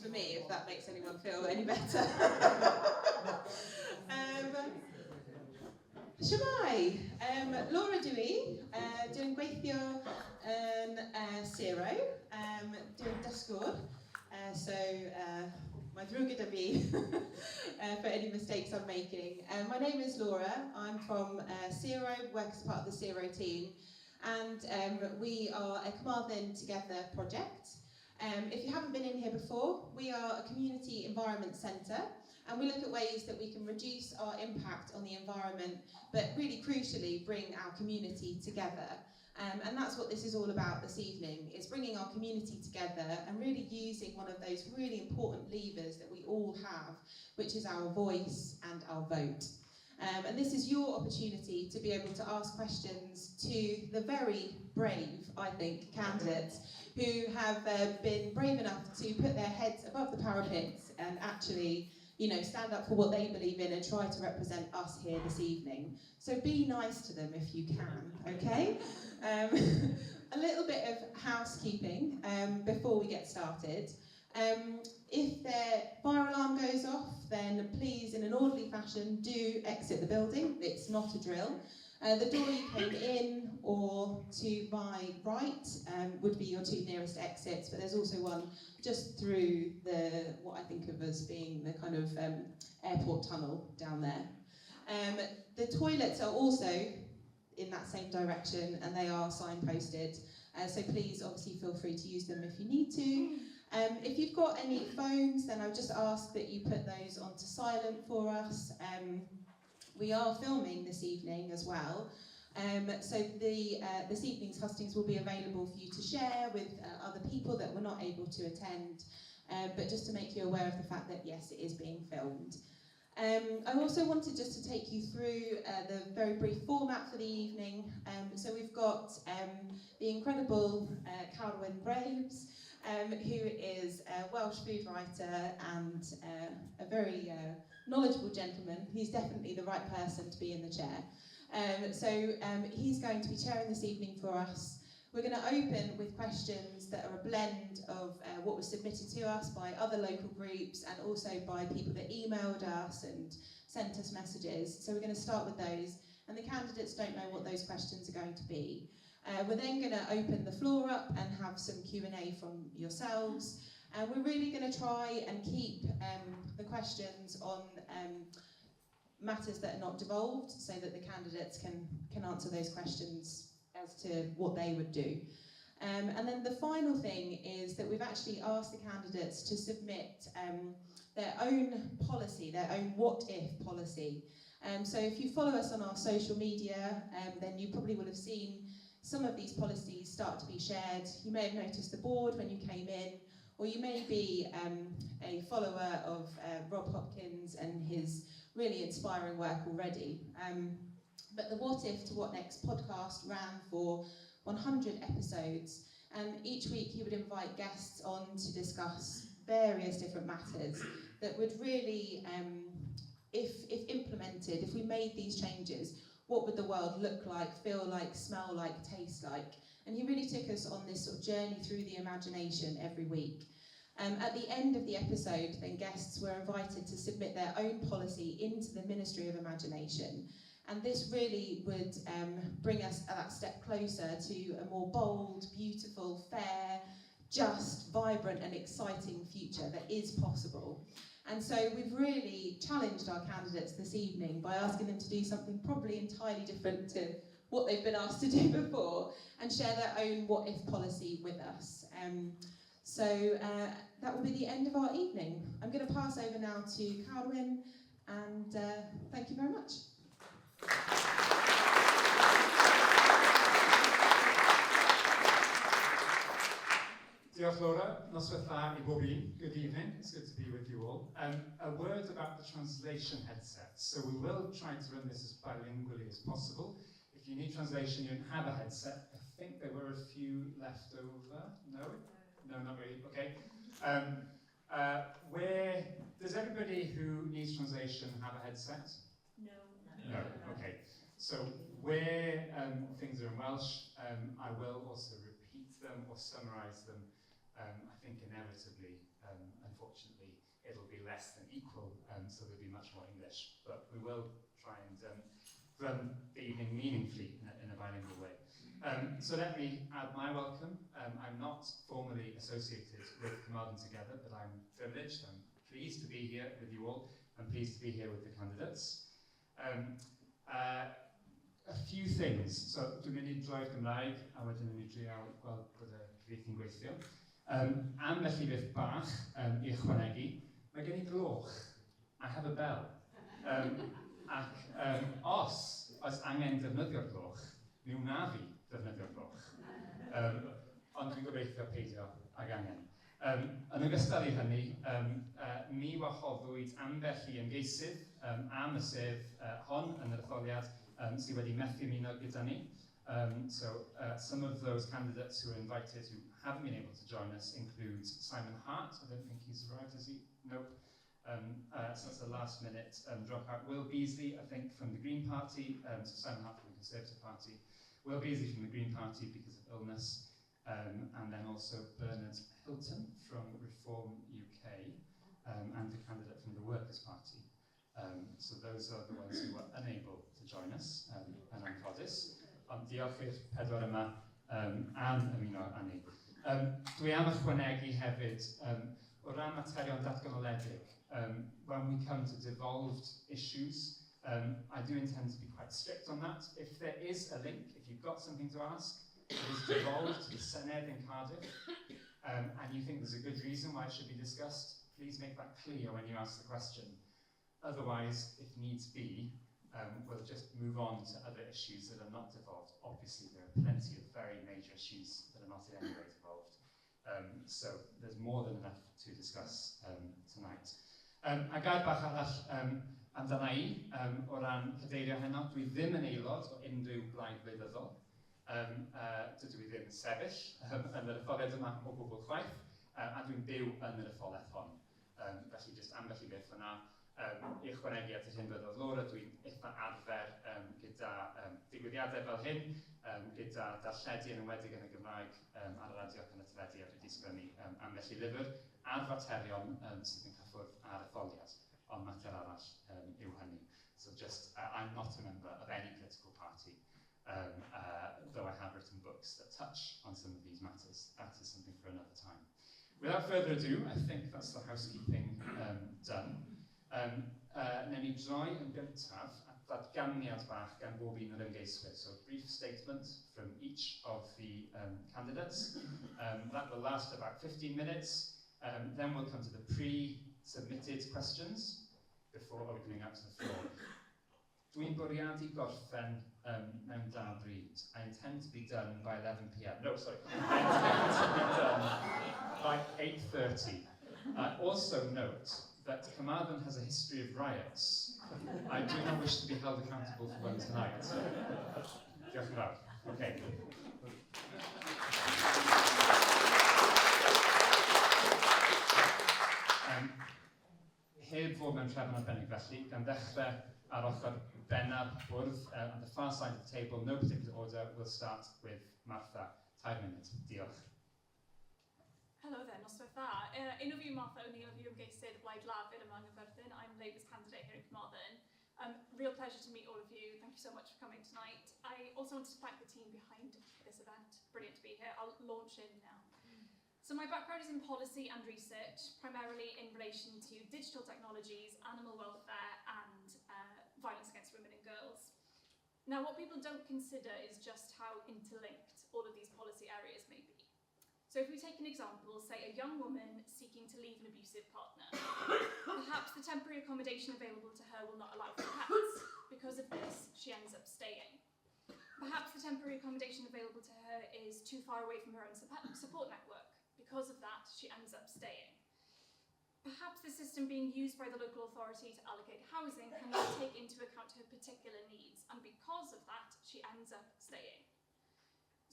for me, if that makes anyone feel any better. Shwmai, Laura dwi, dwi'n gweithio yn Sero, dwi'n dysgwr, so my ddrwg gyda fi for any mistakes I'm making. My name is Laura, I'm from Sero, work as part of the Sero team, and we are a Carwyn Together project. If you haven't been in here before, we are a community environment centre, and we look at ways that we can reduce our impact on the environment, but really crucially bring our community together. And that's what this is all about this evening, is bringing our community together and really using one of those really important levers that we all have, which is our voice and our vote. And this is your opportunity to be able to ask questions to the very brave, I think, candidates who have been brave enough to put their heads above the parapets and actually, stand up for what they believe in and try to represent us here this evening. So be nice to them if you can, okay? A little bit of housekeeping before we get started. If their fire alarm goes off, then please, in an orderly fashion, do exit the building. It's not a drill. The door you came in or to my right would be your two nearest exits, but there's also one just through what I think of as being the kind of airport tunnel down there. The toilets are also in that same direction, and they are signposted, so please obviously feel free to use them if you need to. If you've got any phones, then I'll just ask that you put those onto silent for us. We are filming this evening as well, so this evening's hustings will be available for you to share with other people that were not able to attend, but just to make you aware of the fact that yes, it is being filmed. I also wanted just to take you through the very brief format for the evening. So we've got the incredible Carwyn Graves, who is a Welsh food writer and a very knowledgeable gentleman. He's definitely the right person to be in the chair. So he's going to be chairing this evening for us. We're going to open with questions that are a blend of what was submitted to us by other local groups and also by people that emailed us and sent us messages. So we're going to start with those, and the candidates don't know what those questions are going to be. We're then going to open the floor up and have some Q&A from yourselves. And we're really going to try and keep the questions on matters that are not devolved, so that the candidates can answer those questions as to what they would do. And then the final thing is that we've actually asked the candidates to submit their own policy, their own what-if policy. So if you follow us on our social media, then you probably will have seen some of these policies start to be shared. You may have noticed the board when you came in, or you may be a follower of Rob Hopkins and his really inspiring work already. But the What If to What Next podcast ran for 100 episodes, and each week he would invite guests on to discuss various different matters that would really, if implemented, if we made these changes, what would the world look like, feel like, smell like, taste like? And he really took us on this sort of journey through the imagination every week. At the end of the episode, then guests were invited to submit their own policy into the Ministry of Imagination. And this really would bring us that step closer to a more bold, beautiful, fair, just, vibrant and exciting future that is possible. And so we've really challenged our candidates this evening by asking them to do something probably entirely different to what they've been asked to do before, and share their own what-if policy with us. So that will be the end of our evening. I'm going to pass over now to Carwyn, and thank you very much. Diolch, Laura. Noswaith dda I bob un. Good evening. It's good to be with you all. A word about the translation headset. So we will try to run this as bilingually as possible. If you need translation, you don't have a headset. I think there were a few left over. No? No, not really. Okay. Does everybody who needs translation have a headset? No. No. Okay. So where things are in Welsh, I will also repeat them or summarise them I think inevitably, unfortunately, it'll be less than equal, so there'll be much more English. But we will try and run the evening meaningfully in a bilingual way. So let me add my welcome. I'm not formally associated with Carmarthen Together, but I'm privileged. I'm pleased to be here with you all. I'm pleased to be here with the candidates. A few things. So, dwi'n mynd I droi'r Gymraeg, a wedyn mynd I drial gweld bod y cyfieithu'n gweithio. Felly beth bach I ychwanegu. Mae gen I gloch. I have a bell. Os angen defnyddio'r gloch, mi wna fi defnyddio'r gloch. Ond dwi'n gobeithio peidio ag angen. Yn ogystal I hynny, mi wahoddwyd ambell I ymgeisydd am y sef hon yn yr etholiad sydd wedi methu ymuno gyda ni. Some of those candidates who are invited who haven't been able to join us include Simon Hart. I don't think he's arrived, has he? Nope. So that's a last minute dropout. Will Beasley, I think, from the Green Party, so Simon Hart from the Conservative Party. Will Beasley from the Green Party because of illness. And then also Bernard Hilton from Reform UK, and the candidate from the Workers' Party. So those are the ones who were unable to join us, yn anffodus. Ond diolch i'r pedwar yma am ymuno â ni. Dwi am ychwanegu hefyd, o ran materion datganoledig, when we come to devolved issues, I do intend to be quite strict on that. If there is a link, if you've got something to ask, it is devolved to the Senedd in Cardiff, and you think there's a good reason why it should be discussed, please make that clear when you ask the question. Otherwise, if needs be, we'll just move on to other issues that are not devolved. Obviously, there are plenty of very major issues that are not in any way devolved. So there's more than enough to discuss tonight. A gair bach arall amdana I, o ran cadeirio heno, dwi ddim yn aelod o unrhyw blaid wleidyddol. Dydw I ddim yn sefyll yn yr etholiad yma o gwbl chwaith, a dwi'n byw yn yr etholaeth hon. Felly jyst ambell I beth yna. I ychwanegu at y hyn byddod Laura, dwi'n eitha arfer gyda digwyddiadau fel hyn, gyda darlledu yn ymwedig yn y Gymraeg ar y radio ac yn y teledu, a dwi wedi sgwennu ambell I lyfr a'r faterion sydd yn cyffwrdd ar etholiad, ond mater arall yw hynny. So just, I'm not a member of any political party, though I have written books that touch on some of these matters. That is something for another time. Without further ado, I think that's the housekeeping done. Newn ni droi yn gyntaf at ddatganiad bach gan bob un o'r ymgeiswyr. So a brief statement from each of the candidates. That will last about 15 minutes. Then we'll come to the pre-submitted questions before opening up to the floor. Dwi'n bwriadu gorffen mewn 2 bryd. I intend to be done by 11 p.m. No, sorry. I intend to be done by 8:30. I also note that Carmarthen has a history of riots. I do not wish to be held accountable for one tonight. Diolch yn fawr. Okay. Heb fod mewn trefn arbennig felly, gan ddechrau ar ochr benna'r bwrdd, on the far side of the table, no particular order, we'll start with Martha. 2 minutes. Diolch. Hello there, noswaith dda. Enw fi Martha O'Neill, fi ymgeisydd y Blaid Lafur yma yng Nghyfyrddin. I'm Labour's candidate here in Carmarthen. Real pleasure to meet all of you. Thank you so much for coming tonight. I also want to thank the team behind this event. Brilliant to be here. I'll launch in now. So my background is in policy and research, primarily in relation to digital technologies, animal welfare and violence against women and girls. Now, what people don't consider is just how interlinked all of these policy areas may be. So if we take an example, say a young woman seeking to leave an abusive partner, perhaps the temporary accommodation available to her will not allow for pets. Because of this, she ends up staying. Perhaps the temporary accommodation available to her is too far away from her own support network. Because of that, she ends up staying. Perhaps the system being used by the local authority to allocate housing cannot take into account her particular needs, and because of that, she ends up staying.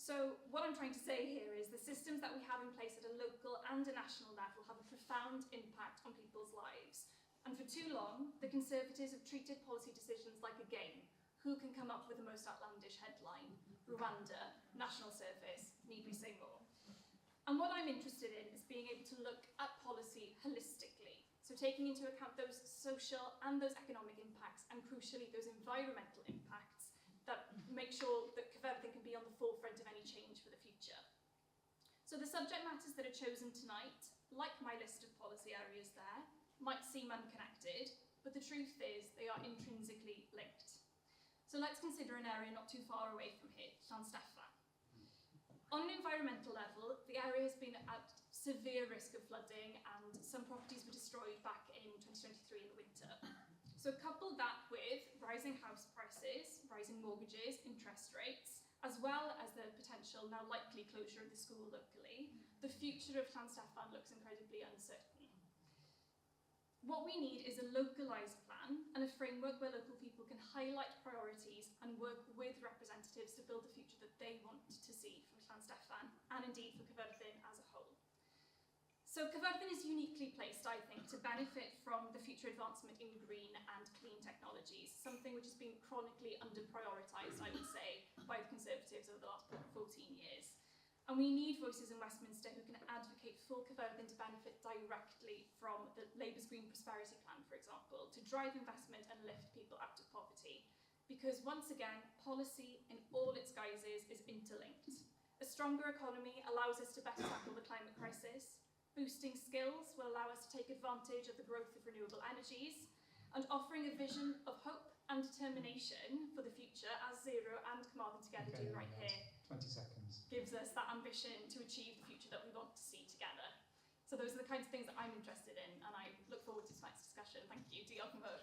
So what I'm trying to say here is the systems that we have in place at a local and a national level have a profound impact on people's lives. And for too long, the Conservatives have treated policy decisions like a game. Who can come up with the most outlandish headline? Rwanda, national service, need we say more? And what I'm interested in is being able to look at policy holistically. So taking into account those social and those economic impacts, and crucially those environmental impacts that make sure that Cyfarfod can be on the forefront of any change for the future. So the subject matters that are chosen tonight, like my list of policy areas there, might seem unconnected, but the truth is they are intrinsically linked. So let's consider an area not too far away from here, Llansteffan. On an environmental level, the area has been at severe risk of flooding and some properties were destroyed back in 2023 in the winter. So couple that with rising house prices, rising mortgages, interest rates, as well as the potential, now likely, closure of the school locally, the future of Llansteffan looks incredibly uncertain. What we need is a localised plan and a framework where local people can highlight priorities and work with representatives to build the future that they want to see from Llansteffan and indeed for Cyfarfod as a whole. So Cyfarfod is uniquely placed, I think, to benefit from the future advancement in green and clean technologies, something which has been chronically under-prioritised, I would say, by the Conservatives over the last 14 years. And we need voices in Westminster who can advocate for Cyfarfod to benefit directly from the Labour's Green Prosperity Plan, for example, to drive investment and lift people out of poverty. Because once again, policy in all its guises is interlinked. A stronger economy allows us to better tackle the climate crisis. Boosting skills will allow us to take advantage of the growth of renewable energies. And offering a vision of hope and determination for the future, as Sero and Carwyn together do right here, 20 seconds. Gives us that ambition to achieve the future that we want to see together. So those are the kinds of things that I'm interested in, and I look forward to tonight's discussion. Thank you. Diolch yn fawr.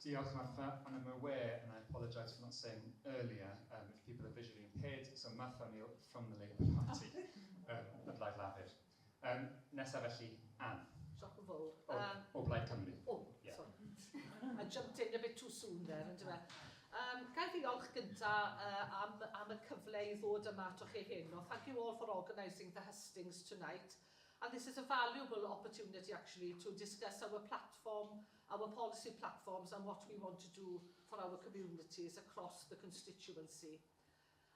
Diolch, Martha, and I'm aware, and I apologise for not saying earlier, if people are visually impaired, so Martha Neil from the Labour Party, at Blaid Lafydd. Nesaf felly, Anne. Shock yn fawr. O Blaid Cymru. Yeah. Sorry. I jumped in a bit too soon there, ynddo fe. Gael ddiolch gyda am y cyfle I ddod yma atoch chi hyn. Thank you all for organising the hustings tonight. And this is a valuable opportunity actually to discuss our platform, our policy platforms and what we want to do for our communities across the constituency.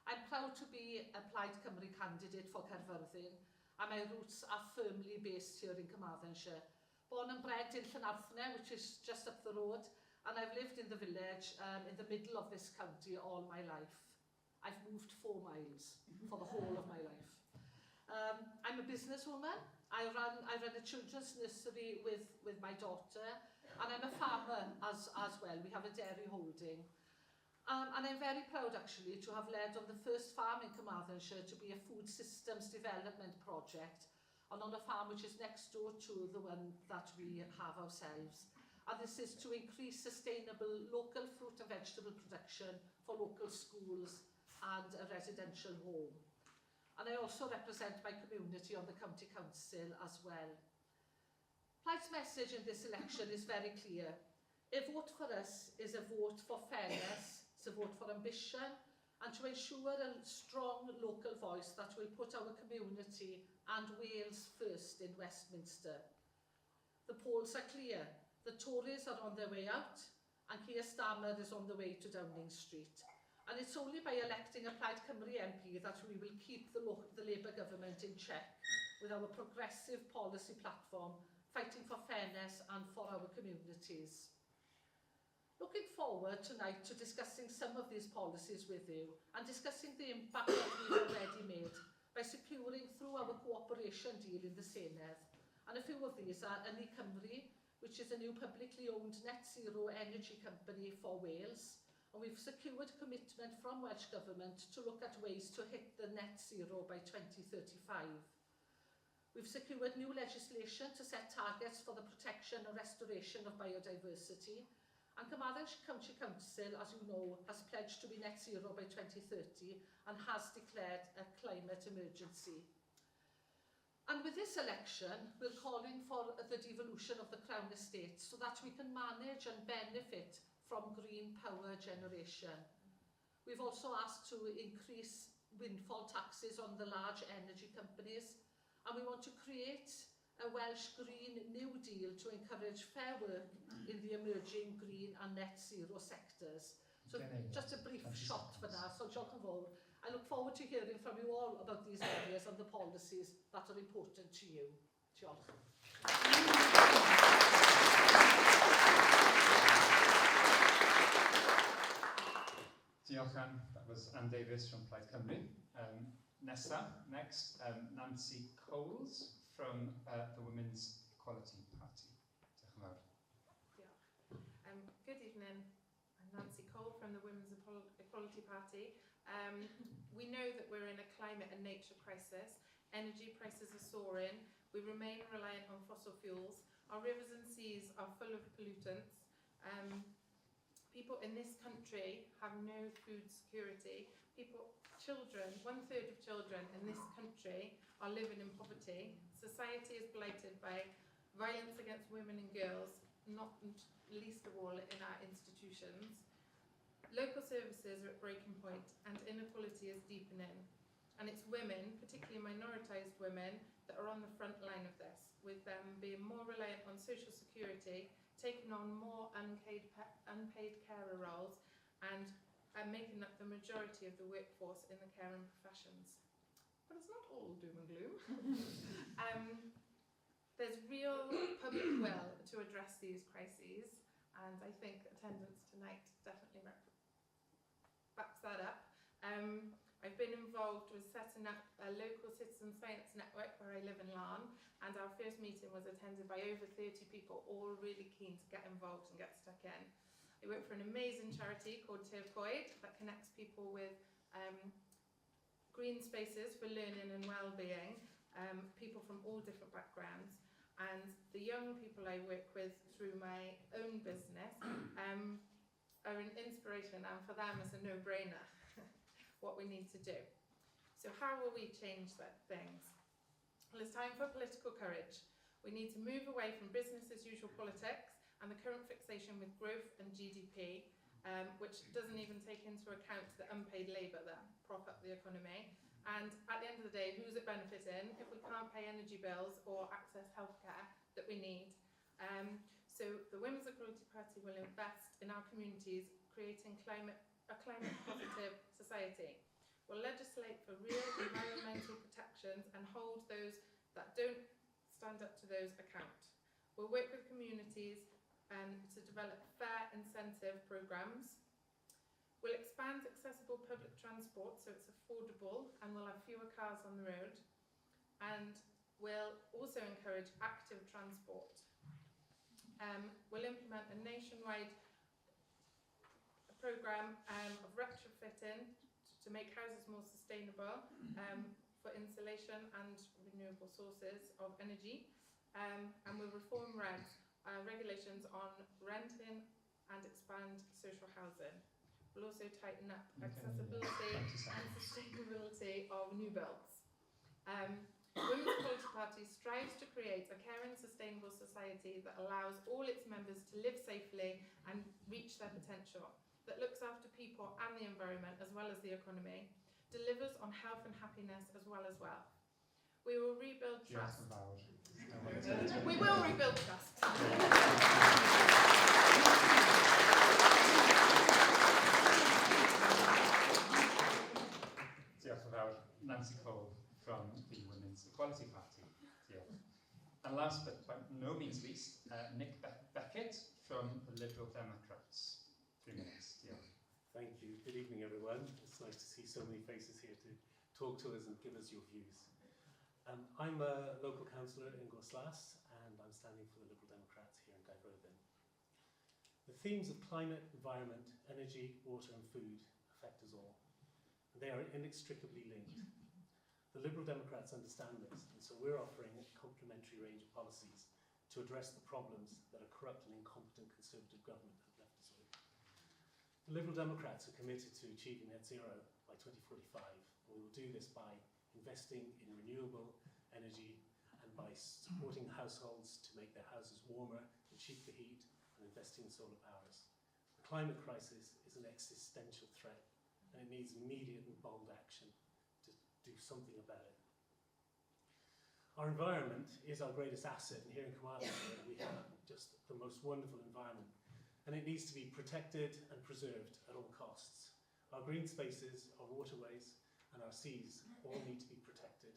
I'm proud to be a Plaid Cymru candidate for Caerfyrddin, and my roots are firmly based here in Carmarthenshire. Born and bred in Llanarfne, which is just up the road, and I've lived in the village in the middle of this county all my life. I've moved 4 miles for the whole of my life. I'm a businesswoman. I run a children's nursery with my daughter, and I'm a farmer as well. We have a dairy holding. And I'm very proud actually to have led on the first farm in Carmarthenshire to be a food systems development project, and on a farm which is next door to the one that we have ourselves. And this is to increase sustainable local fruit and vegetable production for local schools and a residential home. And I also represent my community on the County Council as well. Plaid's message in this election is very clear. A vote for us is a vote for fairness, it's a vote for ambition, and to ensure a strong local voice that will put our community and Wales first in Westminster. The polls are clear. The Tories are on their way out, and Keir Starmer is on the way to Downing Street. And it's only by electing a Plaid Cymru MP that we will keep the Labour government in check with our progressive policy platform, fighting for fairness and for our communities. Looking forward tonight to discussing some of these policies with you and discussing the impact that we've already made by securing through our cooperation deal in the Senedd. And a few of these are Ynni Cymru, which is a new publicly owned net zero energy company for Wales. And we've secured commitment from Welsh Government to look at ways to hit the net zero by 2035. We've secured new legislation to set targets for the protection and restoration of biodiversity. And Carmarthenshire County Council, as you know, has pledged to be net zero by 2030 and has declared a climate emergency. And with this election, we're calling for the devolution of the Crown Estate so that we can manage and benefit from green power generation. We've also asked to increase windfall taxes on the large energy companies, and we want to create a Welsh Green New Deal to encourage fair work in the emerging green and net zero sectors. So just a brief shot for that, so diolch yn fawr. I look forward to hearing from you all about these areas and the policies that are important to you. Diolch. Diolch, Anne. That was Anne Davies from Plaid Cymru. Next, Nancy Coles from the Women's Equality Party. Diolch yn fawr. Good evening. I'm Nancy Cole from the Women's Equality Party. We know that we're in a climate and nature crisis. Energy prices are soaring. We remain reliant on fossil fuels. Our rivers and seas are full of pollutants. People in this country have no food security. Children, 1/3 of children in this country are living in poverty. Society is blighted by violence against women and girls, not least of all in our institutions. Local services are at breaking point and inequality is deepening. And it's women, particularly minoritized women, that are on the front line of this, with them being more reliant on social security, taking on more unpaid carer roles, and making up the majority of the workforce in the caring professions. But it's not all doom and gloom. There's real public will to address these crises, and I think attendance tonight definitely backs that up. I've been involved with setting up a local citizen science network where I live in Larne, and our first meeting was attended by over 30 people, all really keen to get involved and get stuck in. I work for an amazing charity called Codwyd that connects people with green spaces for learning and well-being, people from all different backgrounds. And the young people I work with through my own business are an inspiration, and for them it's a no-brainer what we need to do. So how will we change things? Well, it's time for political courage. We need to move away from business as usual politics and the current fixation with growth and GDP, which doesn't even take into account the unpaid labour that prop up the economy. And at the end of the day, who's it benefiting if we can't pay energy bills or access healthcare that we need? So the Women's Equality Party will invest in our communities, creating a climate-positive society. We'll legislate for real environmental protections and hold those that don't stand up to those account. We'll work with communities to develop fair incentive programmes. We'll expand accessible public transport so it's affordable and we'll have fewer cars on the road. And we'll also encourage active transport. We'll implement a nationwide programme of retrofitting to make houses more sustainable for insulation and renewable sources of energy. And we'll reform regulations on renting and expand social housing. We'll also tighten up accessibility and sustainability of new builds. Women's Equality Party strives to create a caring, sustainable society that allows all its members to live safely and reach their potential, that looks after people and the environment as well as the economy, delivers on health and happiness as well as wealth. We will rebuild trust. We will rebuild trust. Diolch yn fawr, Nancy Cole from the Women's Equality Party. Diolch. And last but by no means least, Nick Beckett from the Liberal Democrats. 3 minutes. Diolch. Thank you. Good evening, everyone. It's nice to see so many faces here to talk to us and give us your views. I'm a local councillor in Goslas, and I'm standing for the Liberal Democrats here in Gadeirio'r. The themes of climate, environment, energy, water and food affect us all. And they are inextricably linked. The Liberal Democrats understand this, and so we're offering a complementary range of policies to address the problems that a corrupt and incompetent Conservative government has left us with. The Liberal Democrats are committed to achieving net zero by 2045, and we will do this by investing in renewable energy and by supporting households to make their houses warmer, to cheat the heat, and investing in solar powers. The climate crisis is an existential threat, and it needs immediate and bold action to do something about it. Our environment is our greatest asset, and here in Carmarthenshire we have just the most wonderful environment, and it needs to be protected and preserved at all costs. Our green spaces, our waterways and our seas all need to be protected.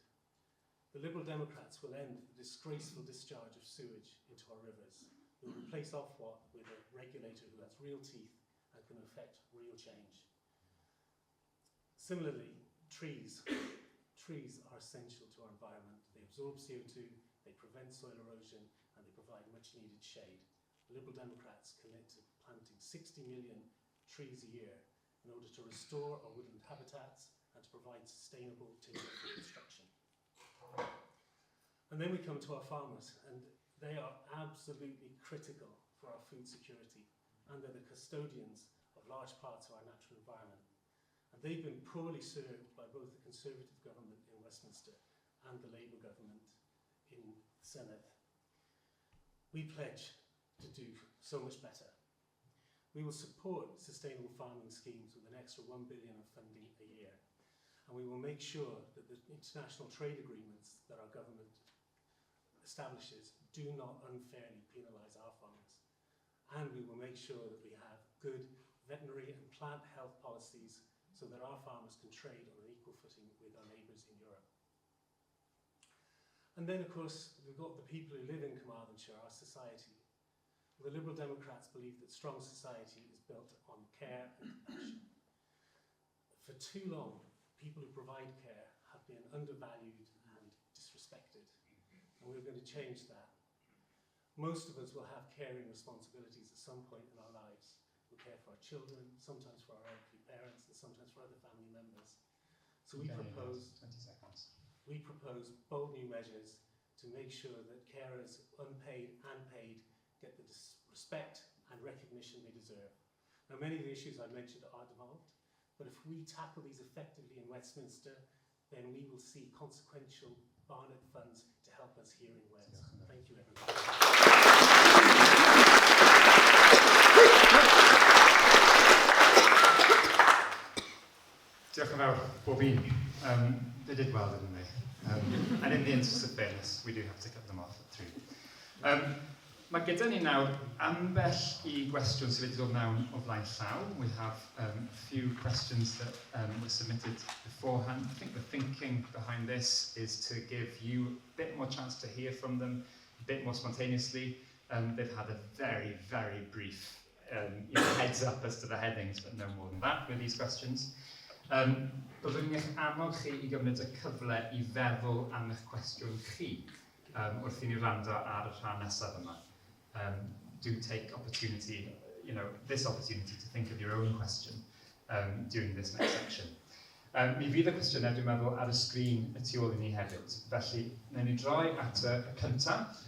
The Liberal Democrats will end the disgraceful discharge of sewage into our rivers. We'll replace Ofwat with a regulator who has real teeth and can affect real change. Similarly, trees are essential to our environment. They absorb CO2, they prevent soil erosion, and they provide much needed shade. The Liberal Democrats commit to planting 60 million trees a year in order to restore our woodland habitats and to provide sustainable timber for construction. And then we come to our farmers, and they are absolutely critical for our food security, and they're the custodians of large parts of our natural environment. And they've been poorly served by both the Conservative government in Westminster and the Labour government in the Senedd. We pledge to do so much better. We will support sustainable farming schemes with an extra £1 billion of funding a year. And we will make sure that the international trade agreements that our government establishes do not unfairly penalise our farmers. And we will make sure that we have good veterinary and plant health policies so that our farmers can trade on an equal footing with our neighbours in Europe. And then, of course, we've got the people who live in Carmarthenshire, our society. The Liberal Democrats believe that strong society is built on care and compassion. For too long, people who provide care have been undervalued and disrespected, and we're going to change that. Most of us will have caring responsibilities at some point in our lives. We care for our children, sometimes for our elderly parents, and sometimes for other family members. So we propose 20 seconds. We propose bold new measures to make sure that carers, unpaid and paid, get the respect and recognition they deserve. Now, many of the issues I mentioned are devolved, but if we tackle these effectively in Westminster, then we will see consequential Barod funds to help us here in Wales. Thank you, everyone. Diolch yn fawr, bob un. They did well, didn't they? And in the interest of fairness, we do have to cut them off at 3. Mae gyda ni nawr ambell I gwestiwn sydd wedi dod mewn o flaen llaw. We have a few questions that were submitted beforehand. I think the thinking behind this is to give you a bit more chance to hear from them, a bit more spontaneously. They've had a very, very brief heads up as to the headings, but no more than that with these questions. Byddwn eich annog chi I gymryd y cyfle I feddwl am eich cwestiwn chi wrth I ni wrando ar y rhan nesaf yma. Do take opportunity, this opportunity to think of your own question during this next section. Mi fydd y cwestiynau dwi'n meddwl ar y sgrin y tu ôl I ni hefyd. Felly, wnawn ni droi at y cyntaf.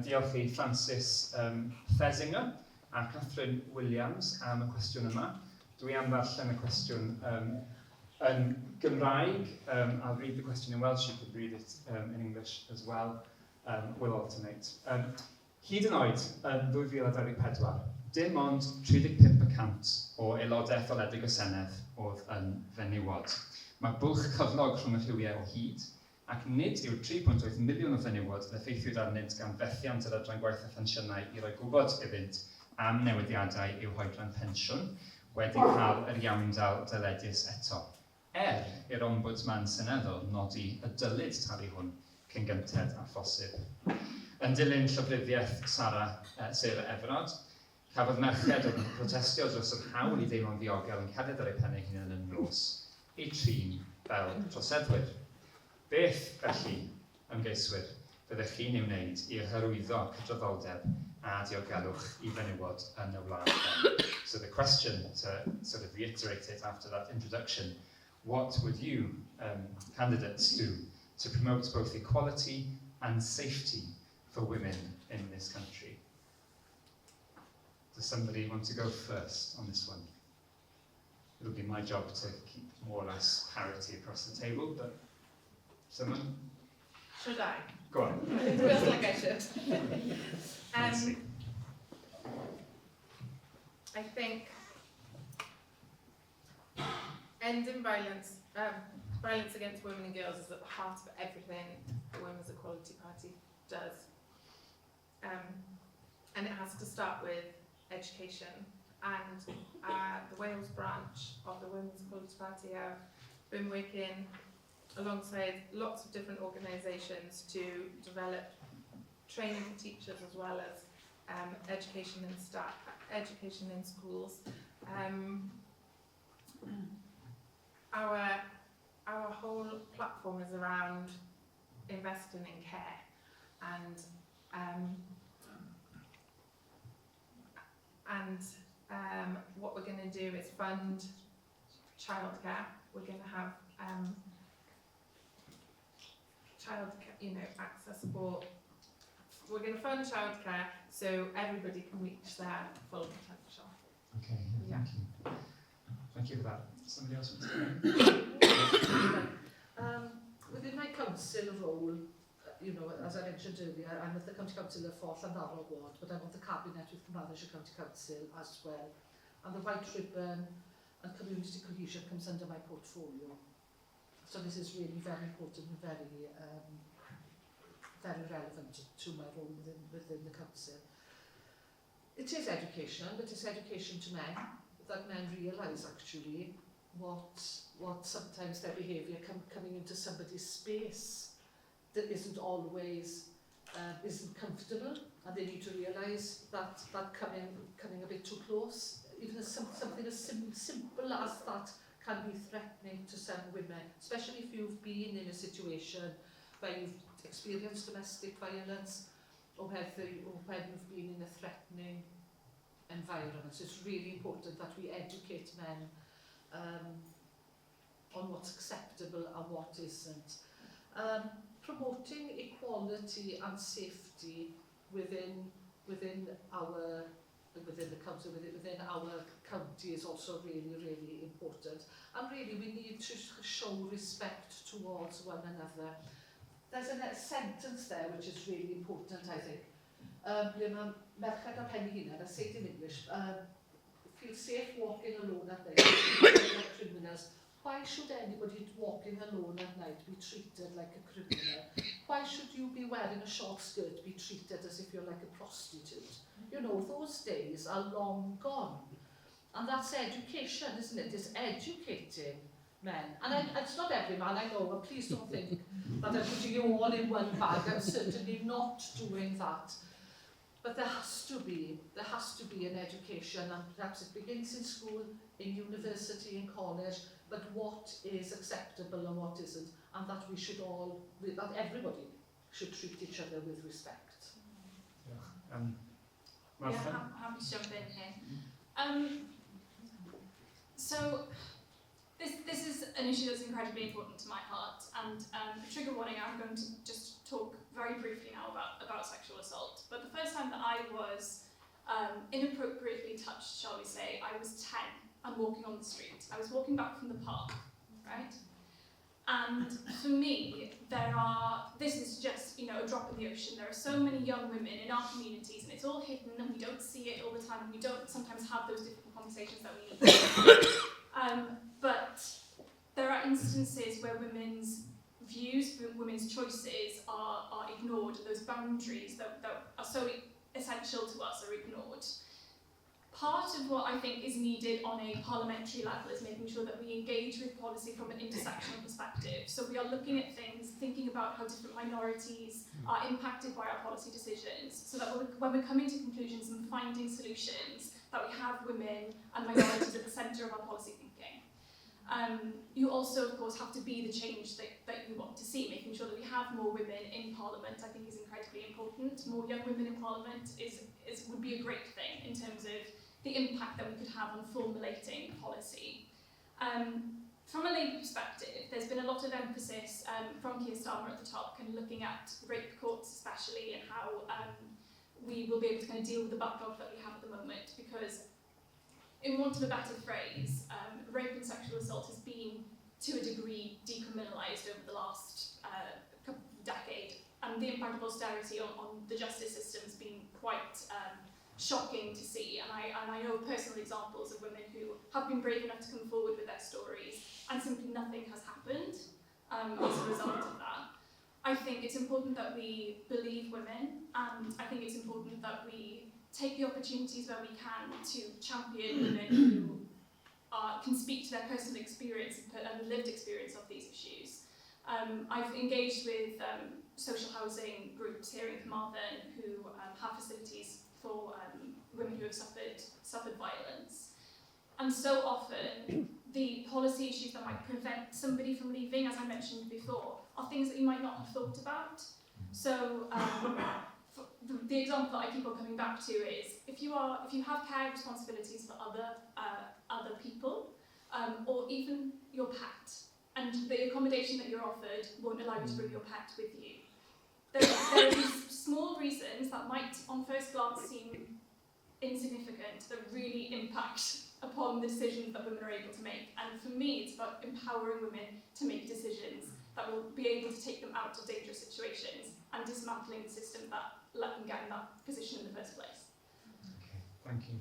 Diolch I Francis Thesinger a Catherine Williams am y cwestiwn yma. Dwi am ddarllen y cwestiwn yn Gymraeg. I'll read the question in Welsh, you could read it in English as well. We'll alternate. Hyd yn oed yn 2024, dim ond 35% o aelodau etholedig o Senedd oedd yn fenywod. Mae bwlch cyflog rhwng y rhywiau o hyd, ac nid yw'r 3.8 miliwn o fenywod yn effeithiwyd arnynt gan fethiant yr adran gwaith a phensiynau I roi gwybod iddynt am newidiadau i'w hoedran pensiwn wedi cael yr iawndal dyledus eto. I'r Ombudsman Seneddol nodi y dylid talu hwn cyn gynted a phosib. Yn dilyn llofruddiaeth Sero Hustings, cafodd merched yn protestio dros yr hawl I deimlo'n ddiogel yn cerded ar eu pennau hunain yn nos, I trin fel troseddwyr. Beth, felly, ymgeiswyr, fyddech chi'n ei wneud I hyrwyddo cydraddoldeb a diogelwch I fenywod yn y wlad? So the question, to sort of reiterate it after that introduction, what would you, candidates, do to promote both equality and safety for women in this country? Does somebody want to go first on this one? It'll be my job to keep more or less parity across the table, but someone? Should I? Go on. It feels like I should. I think ending violence, violence against women and girls is at the heart of everything the Women's Equality Party does. And it has to start with education. And the Wales branch of the Women's Equality Party have been working alongside lots of different organisations to develop training for teachers as well as education in staff, education in schools. Our whole platform is around investing in care, and what we're going to do is fund childcare. We're going to have childcare, accessible. We're going to fund childcare so everybody can reach their full potential. Okay, Yeah. thank you. Thank you for that. Somebody else wants to come Within my council role, as I mentioned earlier, I'm at the County Council of Holl and Ward, but I'm on the Cabinet with Carmarthenshire County Council as well. And the white ribbon and community cohesion comes under my portfolio. So this is really very important and very relevant to my role within the council. It is education, but it's education to men, that men realise actually what sometimes their behaviour coming into somebody's space that isn't always isn't comfortable, and they need to realise that coming a bit too close, even as something as simple as that, can be threatening to some women, especially if you've been in a situation where you've experienced domestic violence, or when you've been in a threatening environment. So it's really important that we educate men on what's acceptable and what isn't. Promoting equality and safety within the council, within our county is also really, really important. And really we need to show respect towards one another. There's a sentence there which is really important, I think. Merched a pen hunan, I say it in English, feel safe walking alone at night, like criminals. Why should anybody walking alone at night be treated like a criminal? Why should you be wearing a short skirt be treated as if you're like a prostitute? Those days are long gone. And that's education, isn't it? It's educating men. And it's not every man, I know, and please don't think that I'm putting you all in one bag. I'm certainly not doing that. But there has to be an education, and perhaps it begins in school, in university, in college, but what is acceptable and what isn't, and that that everybody should treat each other with respect. Yeah. Happy to jump in here. So this is an issue that's incredibly important to my heart, and trigger warning, I'm going to just talk very briefly now about sexual assault. But the first time that I was inappropriately touched, shall we say, I was 10 and walking on the street. I was walking back from the park, right? And for me, this is just, a drop in the ocean. There are so many young women in our communities, and it's all hidden, and we don't see it all the time, and we don't sometimes have those difficult conversations that we need. But there are instances where women's views, women's choices are ignored, and those boundaries that are so essential to us are ignored. Part of what I think is needed on a parliamentary level is making sure that we engage with policy from an intersectional perspective. So we are looking at things, thinking about how different minorities are impacted by our policy decisions, so that when we're coming to conclusions and finding solutions, that we have women and minorities at the centre of our policy thinking. You also, of course, have to be the change that you want to see. Making sure that we have more women in Parliament, I think, is incredibly important. More young women in Parliament would be a great thing in terms of the impact that we could have on formulating policy. From a Labour perspective, there's been a lot of emphasis from Keir Starmer at the top, kind of looking at rape courts especially, and how we will be able to kind of deal with the backlog that we have at the moment, because in want of a better phrase, rape and sexual assault has been, to a degree, decriminalised over the last decade, and the impact of austerity on the justice system has been quite shocking to see. And I know personal examples of women who have been brave enough to come forward with their stories, and simply nothing has happened. as a result of that. I think it's important that we believe women, and I think it's important that we take the opportunities where we can to champion women who can speak to their personal experience and lived experience of these issues. I've engaged with social housing groups here in Carmarthen who have facilities for women who have suffered violence. And so often, the policy issues that might prevent somebody from leaving, as I mentioned before, are things that you might not have thought about. So the example that I keep on coming back to is if you have care responsibilities for other people, or even your pet, and the accommodation that you're offered won't allow you to bring your pet with you. There are these small reasons that might, on first glance, seem insignificant that really impact upon the decisions that women are able to make. And for me, it's about empowering women to make decisions that will be able to take them out of dangerous situations and dismantling the system that let them get in that position in the first place. Okay, thank you.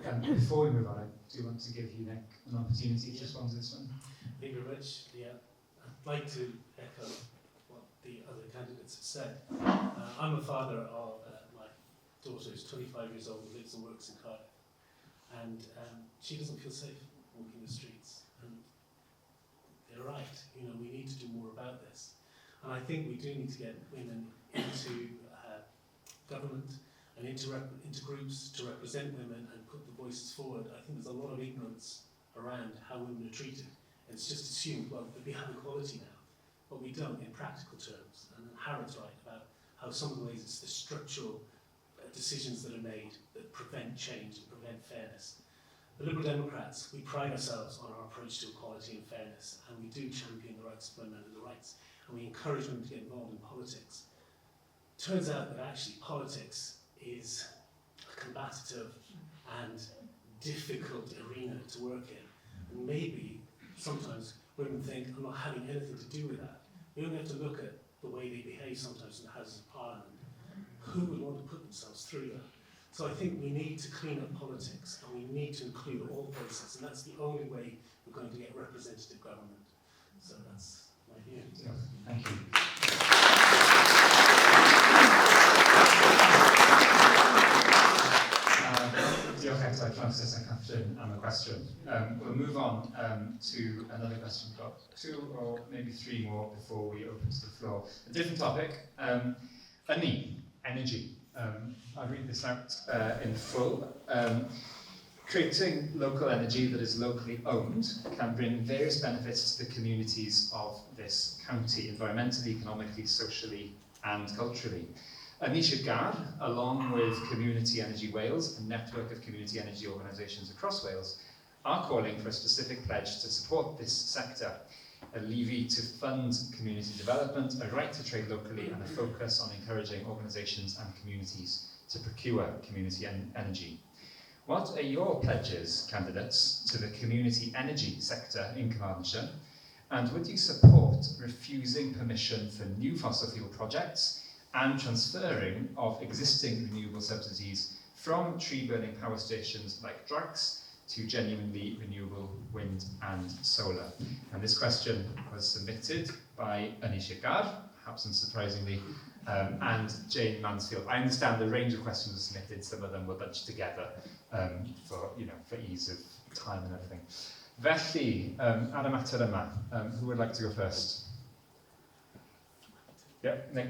Thank you. Before we move on, I do want to give you, Nick, an opportunity to respond to this one. Thank you very much. Yeah, I'd like to echo what the other candidates have said. I'm a father of my daughter who's 25 years old, lives and works in Cardiff. And she doesn't feel safe walking the streets. And they're right, you know, we need to do more about this. And I think we do need to get women into government and into groups to represent women and put the voices forward. I think there's a lot of ignorance around how women are treated. It's just assumed, well, that we have equality now, but we don't in practical terms. And Harrod's right about how some of the ways it's the structural decisions that are made that prevent change and prevent fairness. The Liberal Democrats, we pride ourselves on our approach to equality and fairness, and we do champion the rights of women and the rights, and we encourage women to get involved in politics. Turns out that actually politics is a combative and difficult arena to work in. And maybe sometimes women think, I'm not having anything to do with that. We only have to look at the way they behave sometimes in the Houses of Parliament. Who would want to put themselves through that? So I think we need to clean up politics and we need to include all voices, and that's the only way we're going to get representative government. So that's my view. Yeah, thank you. Diolch eto, Francis and Catherine, am y cwestiwn. We'll move on to another question. We've got 2 or maybe 3 more before we open to the floor. A different topic, energy. I'll read this out in full. Creating local energy that is locally owned can bring various benefits to the communities of this county, environmentally, economically, socially and culturally. Gyda, along with Community Energy Wales, a network of community energy organisations across Wales, are calling for a specific pledge to support this sector, a levy to fund community development, a right to trade locally, and a focus on encouraging organisations and communities to procure community energy. What are your pledges, candidates, to the community energy sector in Carmarthenshire? And would you support refusing permission for new fossil fuel projects and transferring of existing renewable subsidies from tree-burning power stations like Drax to genuinely renewable wind and solar? And this question was submitted by Gyda, perhaps unsurprisingly, and Jane Mansfield. I understand the range of questions were submitted, some of them were bunched together for ease of time and everything. Felly, ar y mater yma, who would like to go first? Yep, Nick.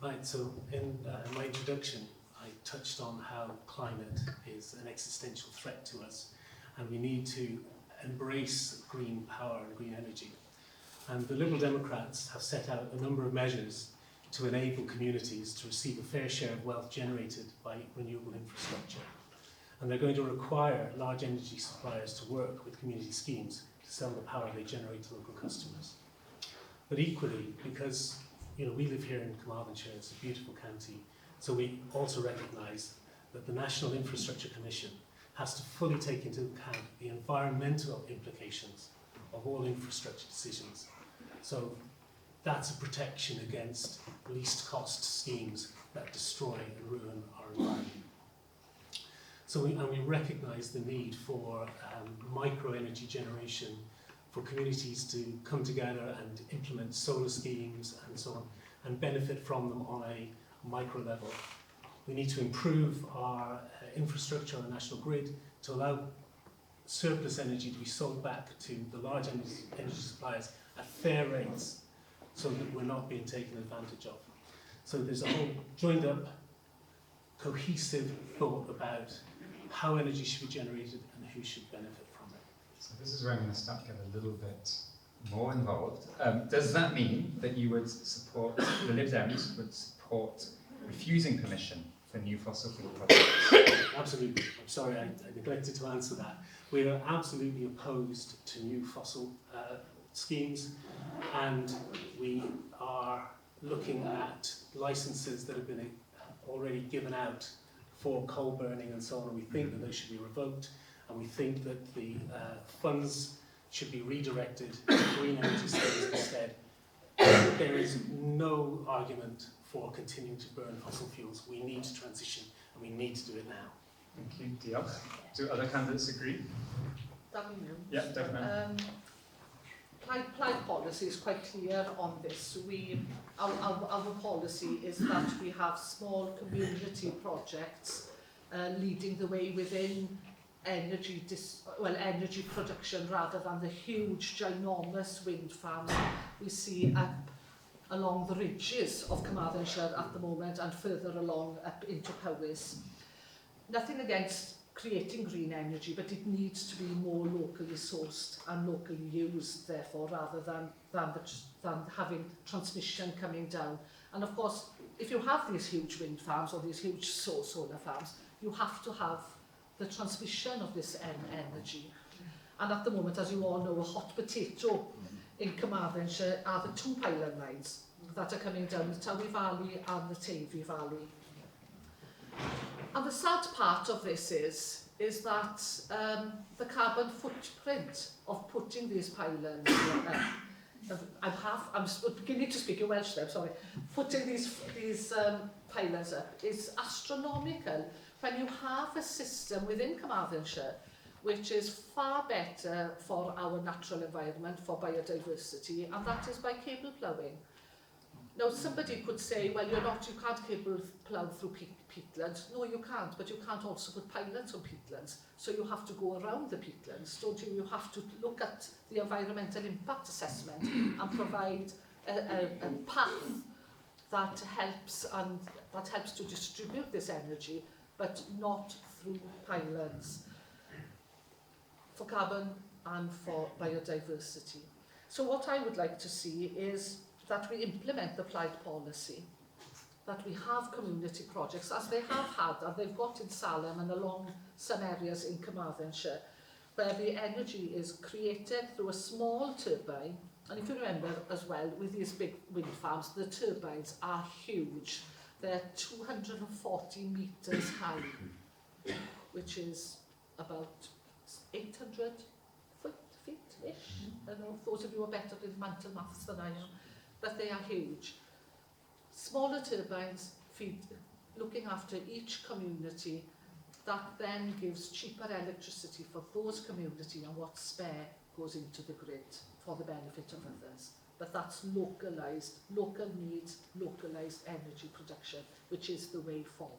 Right, so in my introduction, I touched on how climate is an existential threat to us, and we need to embrace green power and green energy. And the Liberal Democrats have set out a number of measures to enable communities to receive a fair share of wealth generated by renewable infrastructure. And they're going to require large energy suppliers to work with community schemes to sell the power they generate to local customers. But equally, because we live here in Carmarthenshire, it's a beautiful county, so we also recognise that the National Infrastructure Commission has to fully take into account the environmental implications of all infrastructure decisions. So that's a protection against least cost schemes that destroy and ruin our environment. So we recognise the need for micro energy generation for communities to come together and implement solar schemes and so on, and benefit from them on a micro level. We need to improve our infrastructure on the national grid to allow surplus energy to be sold back to the large energy suppliers at fair rates, so that we're not being taken advantage of. So there's a whole joined up, cohesive thought about how energy should be generated and who should benefit from it. So this is where I'm going to start to get a little bit more involved. Does that mean that you would support, the Lib Dems would support refusing permission for new fossil fuel projects? Absolutely. I'm sorry, I neglected to answer that. We are absolutely opposed to new fossil schemes, and we are looking at licenses that have been already given out for coal burning and so on, and we think that they should be revoked, and we think that the funds should be redirected to green energy schemes instead. There is no argument for continuing to burn fossil fuels. We need to transition, and we need to do it now. Thank you, Diolch. Do other candidates agree? Yeah, definitely. Plaid policy is quite clear on this. Our policy is that we have small community projects leading the way within energy production, rather than the huge, ginormous wind farms we see up along the ridges of Carmarthenshire at the moment, and further along up into Powys. Nothing against creating green energy, but it needs to be more locally sourced and locally used, therefore, rather than having transmission coming down. And of course, if you have these huge wind farms or these huge solar farms, you have to have the transmission of this energy. And at the moment, as you all know, a hot potato in Carmarthenshire are the two pylon lines that are coming down the Towy Valley and the Tavy Valley. And the sad part of this is that the carbon footprint of putting these pylons, I'm beginning to speak in Welsh there, sorry, putting these pylons up is astronomical, when you have a system within Carmarthenshire which is far better for our natural environment, for biodiversity, and that is by cable ploughing. Now, somebody could say, well, you can't cable plough through peatlands. No, you can't, but you can't also put pylons on peatlands. So you have to go around the peatlands, don't you? You have to look at the environmental impact assessment and provide a path that helps to distribute this energy, but not through pylons, for carbon and for biodiversity. So what I would like to see is that we implement the Plaid policy, that we have community projects, as they have had, and they've got in Salem and along some areas in Carmarthenshire, where the energy is created through a small turbine. And if you remember as well, with these big wind farms, the turbines are huge. They're 240 metres high, which is about 800 feet-ish. I don't know if those of you are better with mental maths than I am. But they are huge. Smaller turbines looking after each community, that then gives cheaper electricity for those community, and what's spare goes into the grid for the benefit of others. But that's localised, local needs, localised energy production, which is the way forward.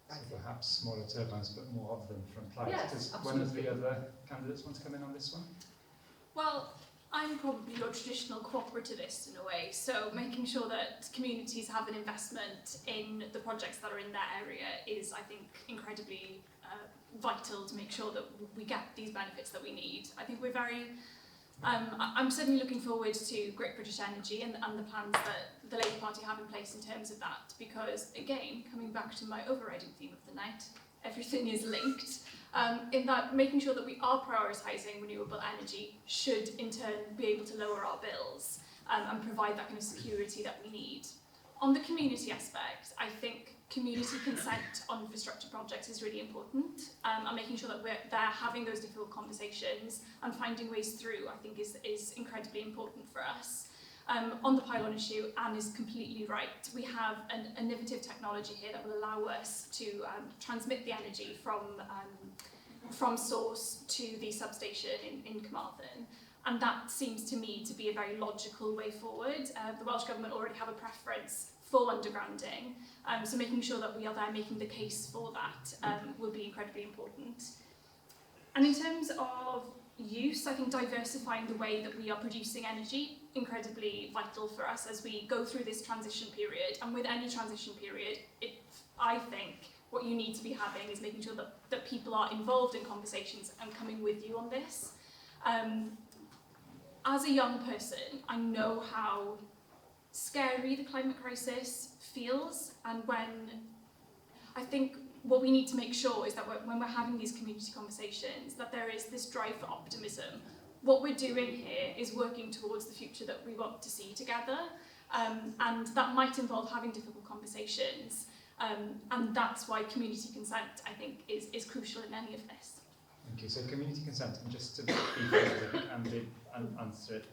So perhaps smaller turbines, but more of them from Plaid. Yes, Does absolutely. one of the other candidates want to come in on this one? Well, I'm probably your traditional cooperativist in a way, so making sure that communities have an investment in the projects that are in their area is, I think, incredibly vital to make sure that we get these benefits that we need. I think we're very, I'm certainly looking forward to Great British Energy and the plans that the Labour Party have in place in terms of that, because again, coming back to my overriding theme of the night, everything is linked. In that making sure that we are prioritising renewable energy should in turn be able to lower our bills and provide that kind of security that we need. On the community aspect, I think community consent on infrastructure projects is really important, and making sure that they're having those difficult conversations and finding ways through, I think is incredibly important for us. On the pylon issue, Anne is completely right. We have an innovative technology here that will allow us to transmit the energy from source to the substation in Carmarthen. And that seems to me to be a very logical way forward. The Welsh Government already have a preference for undergrounding, so making sure that we are there making the case for that will be incredibly important. And in terms of use, I think diversifying the way that we are producing energy, incredibly vital for us as we go through this transition period. And with any transition period, I think what you need to be having is making sure that people are involved in conversations and coming with you on this. As a young person, I know how scary the climate crisis feels, and when I think what we need to make sure is that when we're having these community conversations, that there is this drive for optimism. What we're doing here is working towards the future that we want to see together, and that might involve having difficult conversations, and that's why community consent, I think, is crucial in any of this. Thank you. So community consent, and just to be specific and answer it,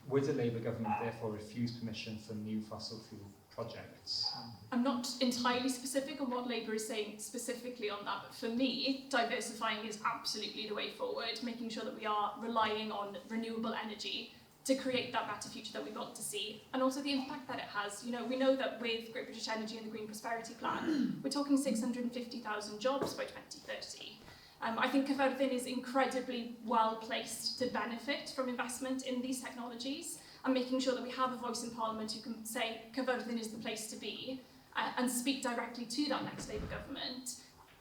would a Labour government therefore refuse permission for new fossil fuel projects? I'm not entirely specific on what Labour is saying specifically on that, but for me, diversifying is absolutely the way forward, making sure that we are relying on renewable energy to create that better future that we want to see, and also the impact that it has. You know, we know that with Great British Energy and the Green Prosperity Plan, we're talking 650,000 jobs by 2030. I think Cyfarfod is incredibly well placed to benefit from investment in these technologies, and making sure that we have a voice in Parliament who can say Cyfarfod is the place to be and speak directly to that next Labour government,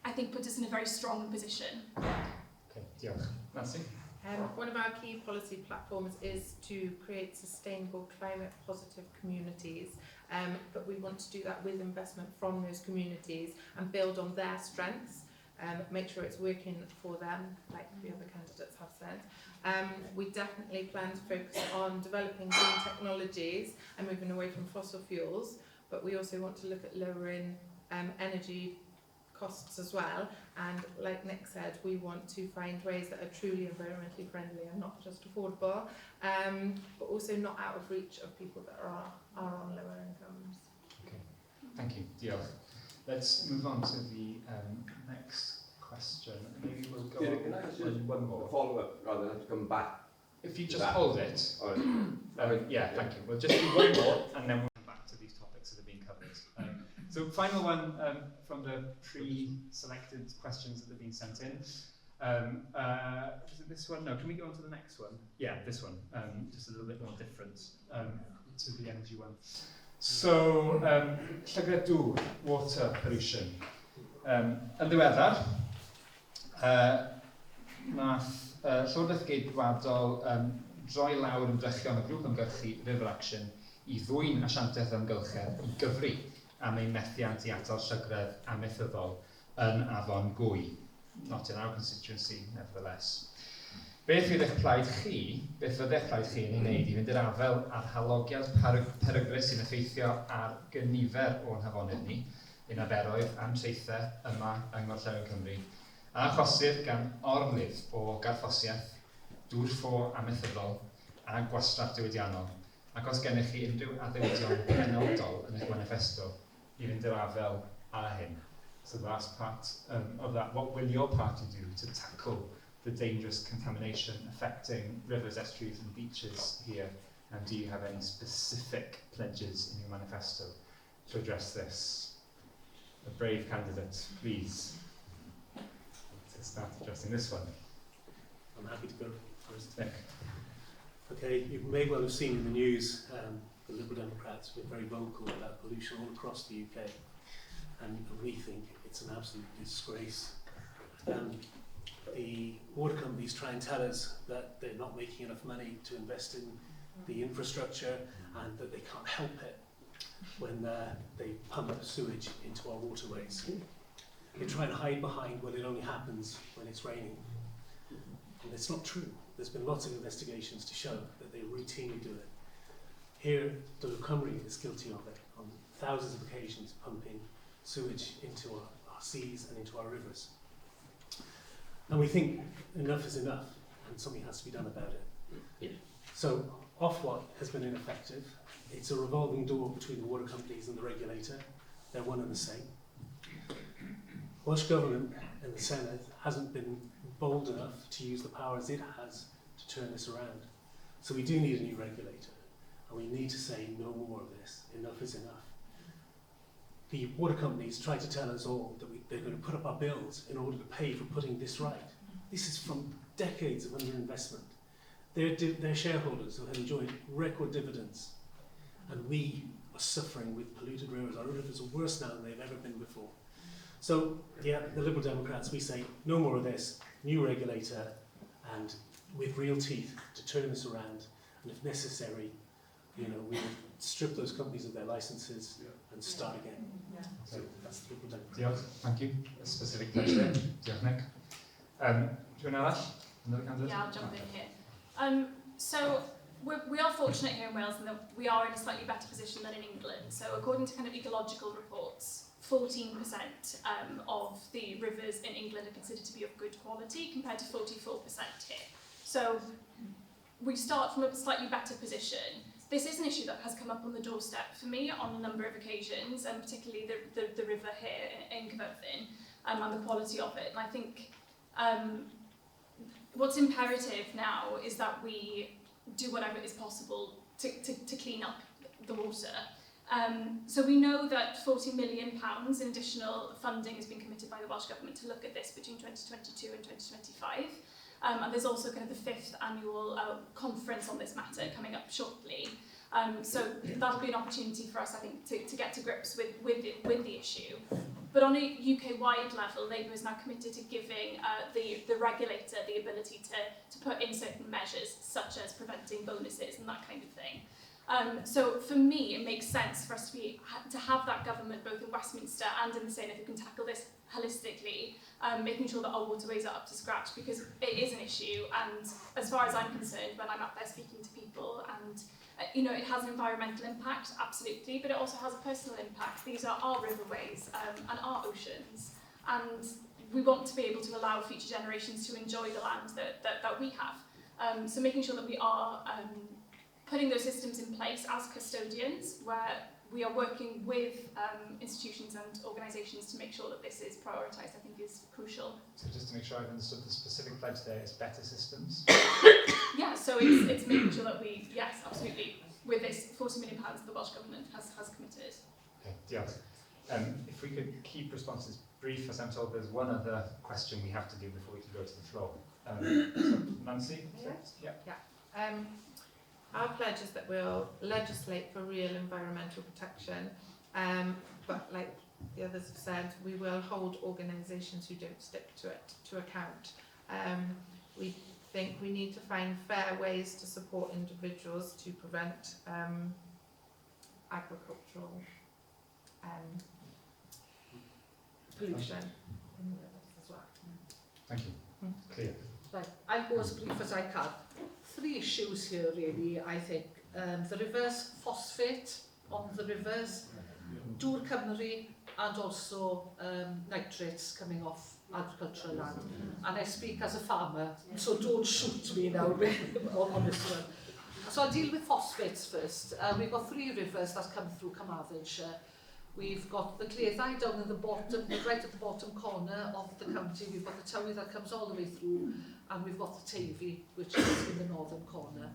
I think puts us in a very strong position. Okay, Diolch. Nancy? One of our key policy platforms is to create sustainable climate positive communities, but we want to do that with investment from those communities and build on their strengths. Make sure it's working for them, like the other candidates have said. We definitely plan to focus on developing green technologies and moving away from fossil fuels, but we also want to look at lowering energy costs as well. And like Nick said, we want to find ways that are truly environmentally friendly and not just affordable, but also not out of reach of people that are on lower incomes. Okay, thank you. Diolch. Let's move on to the next question. Maybe we'll go on can I just one more. Follow up rather than have to come back. If you just hold it. Oh, Yeah, thank you. We'll just do one more and then we'll come back to these topics that have been covered. So final one from the pre-selected questions that have been sent in. Is it this one? No, can we go on to the next one? Yeah, this one. Just a little bit more different to the energy one. So, llygredw, water pollution. Yn ddiweddar, nath Llywodraeth Geidwadol droi lawr ymdrechion y grŵp ymgyrchu River Action i ddwyn asiantaeth ymgylchedd i gyfri am ei methiant i atal llygredd amaethyddol yn Afon Gwy. Not in our constituency, nevertheless. Beth fydd eich plaid chi yn ei wneud i fynd i'r afel a'r halogiad peryglus sy'n effeithio ar gynifer o'n hafonydd ni, un aberoedd a'n treithau yma yng Ngorllewin Cymru, a achosir gan ormlydd o garthosiaeth, dŵr ffo amaethyddol a gwastraff diwydiannol, ac os gennych chi unrhyw addewidion penodol yn eich manifesto i fynd i'r afel a hyn. So the last part of that, what will your party do to tackle the dangerous contamination affecting rivers, estuaries and beaches here, and do you have any specific pledges in your manifesto to address this? A brave candidate, please, to start addressing this one. I'm happy to go first. Nick. Okay, you may well have seen in the news the Liberal Democrats were very vocal about pollution all across the UK, and we think it's an absolute disgrace. The water companies try and tell us that they're not making enough money to invest in the infrastructure and that they can't help it when they pump sewage into our waterways. They try and hide behind, well, it only happens when it's raining. And it's not true. There's been lots of investigations to show that they routinely do it. Here, Dwr Cymru is guilty of it on thousands of occasions, pumping sewage into our seas and into our rivers. And we think enough is enough, and something has to be done about it. Yeah. So, Ofwat has been ineffective. It's a revolving door between the water companies and the regulator. They're one and the same. Welsh Government and the Senedd hasn't been bold enough to use the powers it has to turn this around. So we do need a new regulator, and we need to say no more of this. Enough is enough. The water companies try to tell us all that they're going to put up our bills in order to pay for putting this right. This is from decades of underinvestment. They're shareholders who have enjoyed record dividends, and we are suffering with polluted rivers. Our rivers are worse now than they've ever been before. So, yeah, the Liberal Democrats, we say no more of this, new regulator, and with real teeth to turn this around, and if necessary, you know, we will strip those companies of their licenses and start again. So that's the Liberal Democrats. Diolch, thank you. A specific pledge there. Diolch, Nick. Rhywun arall? Another candidate? Yeah, I'll jump in here. So we are fortunate here in Wales in that we are in a slightly better position than in England. So according to kind of ecological reports, 14% of the rivers in England are considered to be of good quality compared to 44% here. So we start from a slightly better position. This is an issue that has come up on the doorstep for me on a number of occasions, and particularly the river here in Cyfarfod and the quality of it. And I think what's imperative now is that we do whatever is possible to clean up the water. So we know that £40 million in additional funding has been committed by the Welsh Government to look at this between 2022 and 2025. And there's also kind of the 5th annual conference on this matter coming up shortly. So that'll be an opportunity for us, I think, to get to grips with the issue. But on a UK-wide level, Labour is now committed to giving the regulator the ability to put in certain measures, such as preventing bonuses and that kind of thing. So for me, it makes sense for us to have that government both in Westminster and in the Senate who can tackle this holistically, making sure that our waterways are up to scratch, because it is an issue. And as far as I'm concerned, when I'm out there speaking to people, and you know, it has an environmental impact, absolutely, but it also has a personal impact. These are our riverways and our oceans, and we want to be able to allow future generations to enjoy the land that we have. So making sure that we are putting those systems in place as custodians, where we are working with institutions and organisations to make sure that this is prioritised, I think is crucial. So just to make sure I've understood, the specific pledge there is better systems? Yeah, so it's making sure that we, yes, absolutely, with this £40 million the Welsh Government has committed. Okay, Diolch. If we could keep responses brief, as I'm told there's one other question we have to do before we can go to the floor. So Nancy? Yeah. Our pledge is that we'll legislate for real environmental protection, but like the others have said, we will hold organisations who don't stick to it to account. We think we need to find fair ways to support individuals to prevent agricultural pollution in the rivers as well. Thank you. Clear. Right, I'll go as brief as I can. 3 issues here really, I think. The rivers, phosphate on the rivers, Dŵr Cymru, and also nitrates coming off agricultural land. And I speak as a farmer, so don't shoot me now on this one. So I'll deal with phosphates first. We've got 3 rivers that come through Carmarthenshire. We've got the Clewed down in the bottom, right at the bottom corner of the county. We've got the Tywi that comes all the way through, and we've got the Teifi, which is in the northern corner.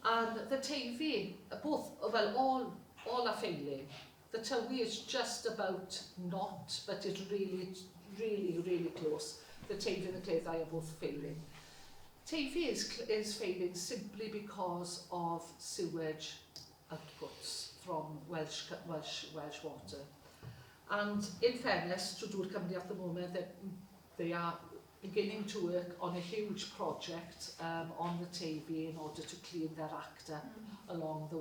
And the Teifi, all are failing. The Tywi is just about not, but it's really close. The Teifi and the Clewed are both failing. Teifi is failing simply because of sewage outputs from Welsh water. And in fairness to Dŵr Cymru at the moment, they are beginning to work on a huge project on the Teifi in order to clean their actor along the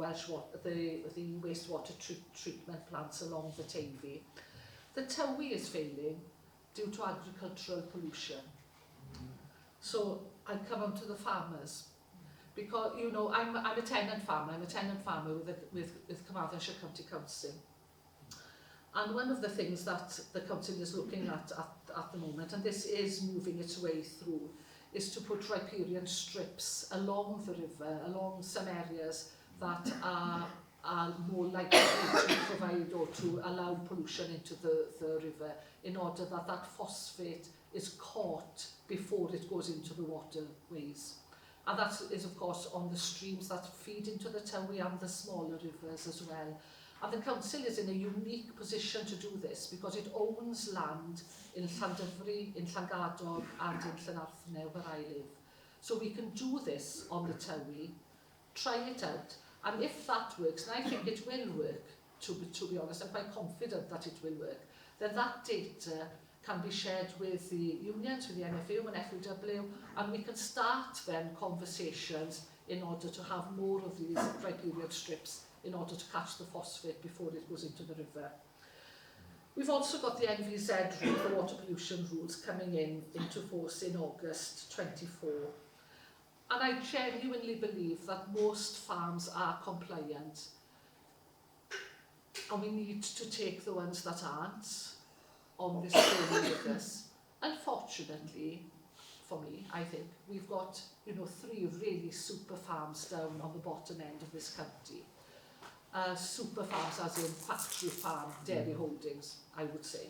the wastewater treatment plants along the Teifi. The Tywi is failing due to agricultural pollution. So I come on to the farmers. Because, you know, I'm a tenant farmer. I'm a tenant farmer with Carmarthenshire County Council. And one of the things that the council is looking at the moment, and this is moving its way through, is to put riparian strips along the river, along some areas that are more likely to provide or to allow pollution into the river, in order that phosphate is caught before it goes into the waterways. And that is, of course, on the streams that feed into the Tywi and the smaller rivers as well. And the council is in a unique position to do this because it owns land in Llandyfri, in Llangadog and in Llanarthne where I live. So we can do this on the Tywi, try it out, and if that works, and I think it will work, to be honest, I'm quite confident that it will work, then that data can be shared with the unions, with the NFU and FUW, and we can start then conversations in order to have more of these riparian strips in order to catch the phosphate before it goes into the river. We've also got the NVZ rule, the water pollution rules, coming into force in August 24. And I genuinely believe that most farms are compliant. And we need to take the ones that aren't on this journey with us. Unfortunately, for me, I think, we've got 3 really super farms down on the bottom end of this county. Super farms as in factory farm, dairy holdings, I would say.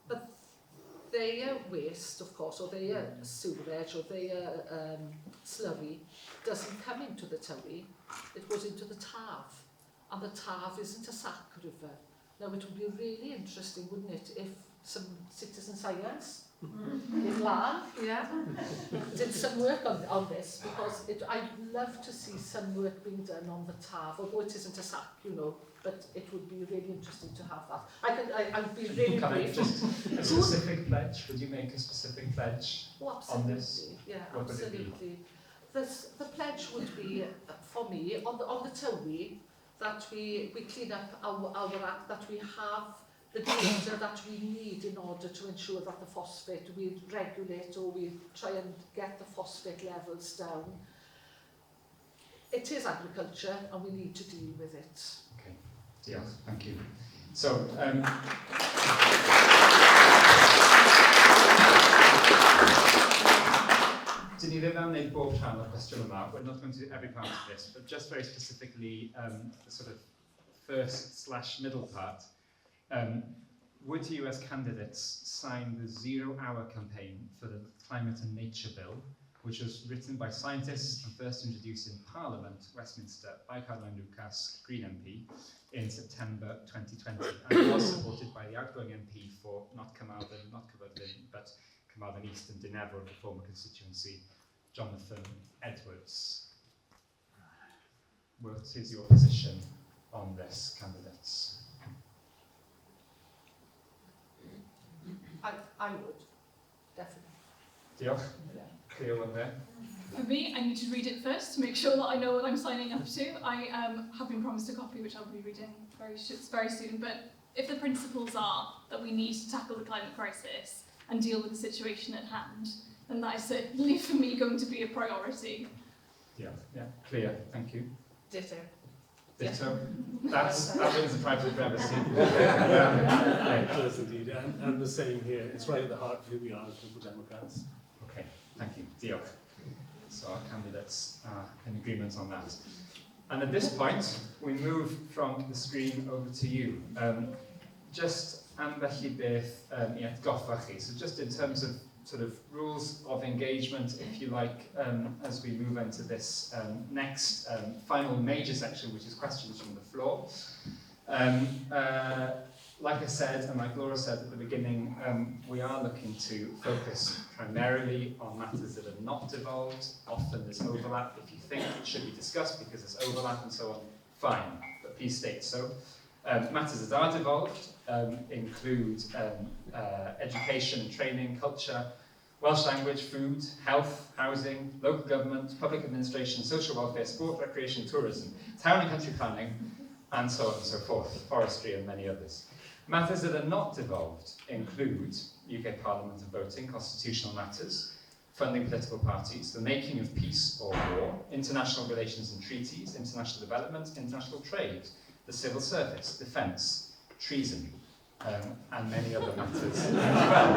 But their waste, of course, or their sewerage, or their slurry, doesn't come into the Tywi, it goes into the Taf. And the Taf isn't a sack river. Now, it would be really interesting, wouldn't it, if some citizen science in LAN did some work on this, because I'd love to see some work being done on the Taf, although it isn't a sack, but it would be really interesting to have that. I'd be really grateful. Just a specific pledge? Would you make a specific pledge on this? Yeah, what absolutely. The pledge would be, for me, on the Tywi, that we clean up our act, that we have the data that we need in order to ensure that the phosphate, we regulate or we try and get the phosphate levels down. It is agriculture and we need to deal with it. Okay, Diolch, thank you. So, dyn ni ddim am wneud bob rhan o'r cwestiwn yma. We're not going to do every part of this, but just very specifically the sort of first/middle part. Would you as candidates sign the 0-hour campaign for the Climate and Nature Bill, which was written by scientists and first introduced in Parliament, Westminster, by Carwyn Graves, Green MP, in September 2020, and was supported by the outgoing MP for not Carmarthen, but Carmarthen East and Dineddar, the former constituency, Jonathan Edwards. What is your position on this, candidates? I would, definitely. Diolch. Clear one there. For me, I need to read it first to make sure that I know what I'm signing up to. I have been promised a copy, which I'll be reading very soon. But if the principles are that we need to tackle the climate crisis and deal with the situation at hand, then that is certainly for me going to be a priority. Yeah, clear. Thank you. Ditto. Ditto. That wins the prize of brevity. It does indeed, and the same here. It's right at the heart of who we are as Liberal Democrats. Okay, thank you. Diolch. So our candidates are in agreement on that. And at this point, we move from the screen over to you. Just ambell I beth I atgoffa chi. So just in terms of sort of rules of engagement, if you like, as we move into this next final major section, which is questions from the floor. Like I said, and like Laura said at the beginning, we are looking to focus primarily on matters that are not devolved. Often there's overlap. If you think it should be discussed because there's overlap and so on, fine, but please state so. Matters that are devolved include education, training, culture, Welsh language, food, health, housing, local government, public administration, social welfare, sport, recreation, tourism, town and country planning, and so on and so forth, forestry and many others. Matters that are not devolved include UK Parliament and voting, constitutional matters, funding political parties, the making of peace or war, international relations and treaties, international development, international trade, the civil service, defence, treason, and many other matters as well.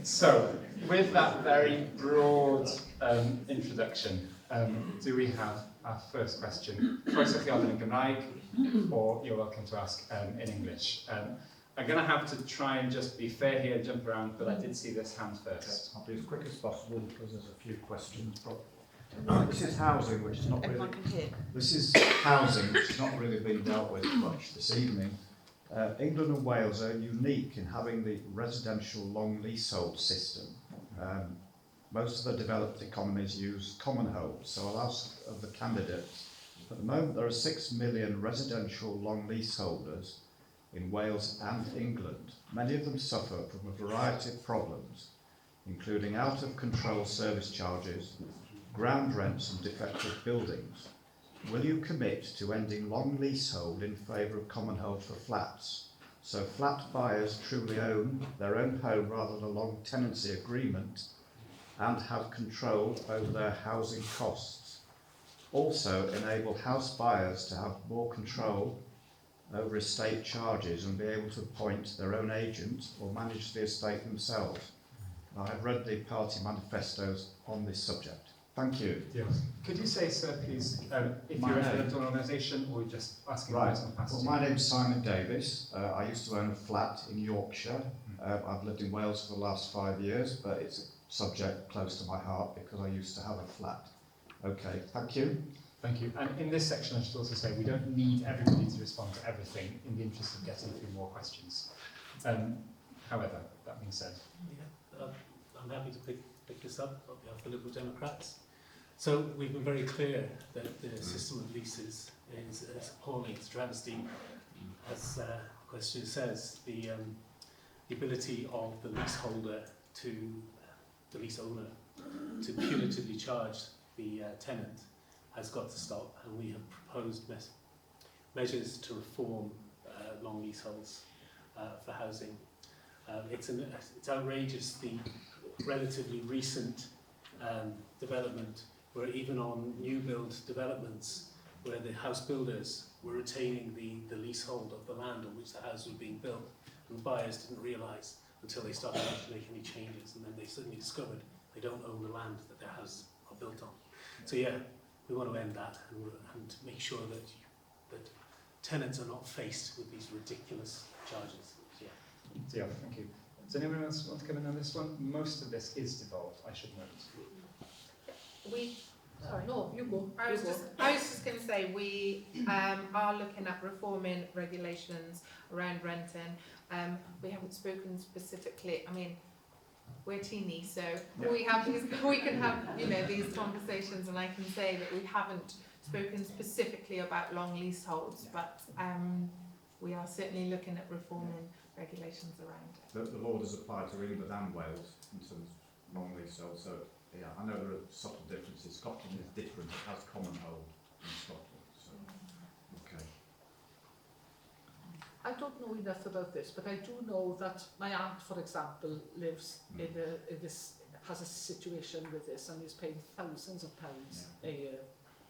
So, with that very broad introduction, do we have our first question? Croeso chi ofyn yn Gymraeg, or you're welcome to ask in English. I'm going to have to try and just be fair here and jump around, but I did see this hand first. I'll be as quick as possible because there's a few questions. This is housing, which is not really. This is housing, which has not really been dealt with much this evening. England and Wales are unique in having the residential long leasehold system. Most of the developed economies use common homes, so I'll ask of the candidates. At the moment, there are 6 million residential long leaseholders in Wales and England. Many of them suffer from a variety of problems, including out-of-control service charges, ground rents and defective buildings. Will you commit to ending long leasehold in favour of common hold for flats, so flat buyers truly own their own home rather than a long tenancy agreement and have control over their housing costs? Also enable house buyers to have more control over estate charges and be able to appoint their own agent or manage the estate themselves. I have read the party manifestos on this subject. Thank you. Diolch. Could you say, sir, please, if you're in an organisation or just asking Right. personal capacity? Well, my name's Simon Davis. I used to own a flat in Yorkshire. I've lived in Wales for the last 5 years, but it's a subject close to my heart because I used to have a flat. Okay, thank you. Thank you. And in this section, I should also say we don't need everybody to respond to everything in the interest of getting through more questions. However, that being said. Yeah, I'm happy to pick this up on behalf of the Liberal Democrats. So we've been very clear that the system of leases is appalling, it's travesty. As the question says, the ability of the leaseholder to the lease owner to punitively charge the tenant has got to stop, and we have proposed measures to reform long leaseholds for housing. It's outrageous, the relatively recent development where even on new build developments where the house builders were retaining the leasehold of the land on which the house was being built, and the buyers didn't realise until they started to make any changes, and then they suddenly discovered they don't own the land that their houses are built on. So yeah, we want to end that and make sure that tenants are not faced with these ridiculous charges. Yeah, thank you. Does anyone else want to come in on this one? Most of this is devolved, I should note. Sorry, no, you go. I was just going to say we are looking at reforming regulations around renting. We haven't spoken specifically. I mean, we're teeny, so we can have these conversations, and I can say that we haven't spoken specifically about long leaseholds, but we are certainly looking at reforming regulations around it. The law does apply to England and Wales in terms of long leasehold, so yeah, I know there are subtle differences. Scotland is different, it has common hold in Scotland, so okay. I don't know enough about this, but I do know that my aunt, for example, lives has a situation with this and is paying thousands of pounds a year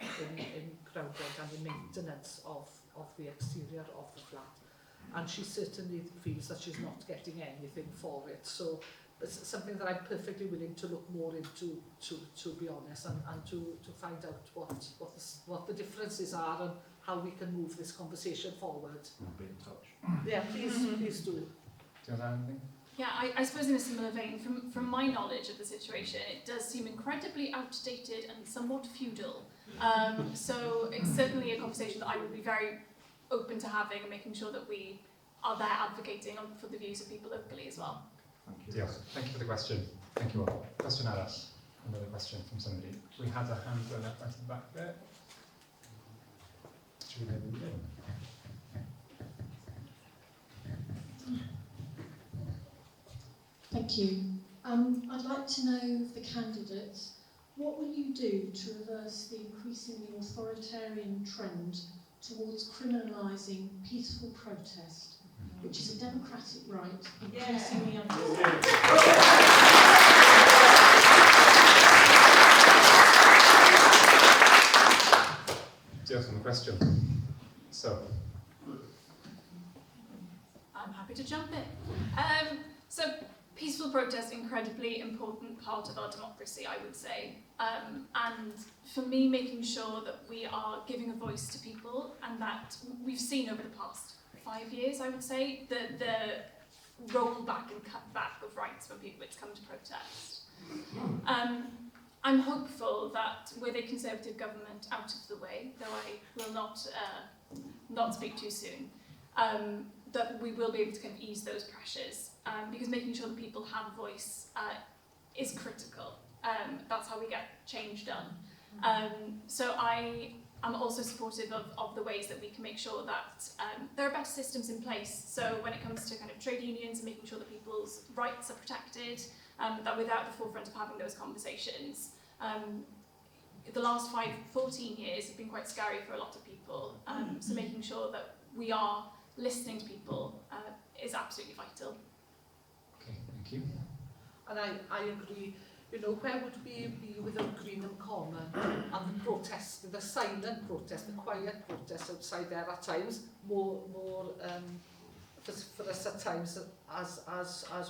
in ground rent and in maintenance of the exterior of the flat. And she certainly feels that she's not getting anything for it. So it's something that I'm perfectly willing to look more into, to be honest, and to find out what the differences are and how we can move this conversation forward. I'll be in touch. Yeah, please do. Do you want to add anything? Yeah, I suppose in a similar vein, from my knowledge of the situation, it does seem incredibly outdated and somewhat feudal. So it's certainly a conversation that I would be very open to having and making sure that we are there advocating for the views of people locally as well. Thank you. Diolch. Thank you for the question. Thank you all. Question arall. Another question from somebody. We had a hand going up right at the back there. Should we maybe begin? Thank you. I'd like to know of the candidates, what will you do to reverse the increasingly authoritarian trend towards criminalising peaceful protest, which is a democratic right, increasingly under... Just on the question. So. I'm happy to jump in. So peaceful protest is an incredibly important part of our democracy, I would say. And for me, making sure that we are giving a voice to people, and that we've seen over the past 5 years, I would say, the rollback and cutback of rights when it's come to protest. I'm hopeful that with a Conservative government out of the way, though I will not speak too soon, that we will be able to kind of ease those pressures, because making sure that people have a voice is critical. That's how we get change done. So I'm also supportive of the ways that we can make sure that there are better systems in place. So when it comes to kind of trade unions and making sure that people's rights are protected, that we're at the forefront of having those conversations. The last 14 years have been quite scary for a lot of people. So making sure that we are listening to people is absolutely vital. Okay, thank you. And I agree. You know, where would we be without Greenham Common and the protest, the silent protest, the quiet protest outside there at times, more for us at times as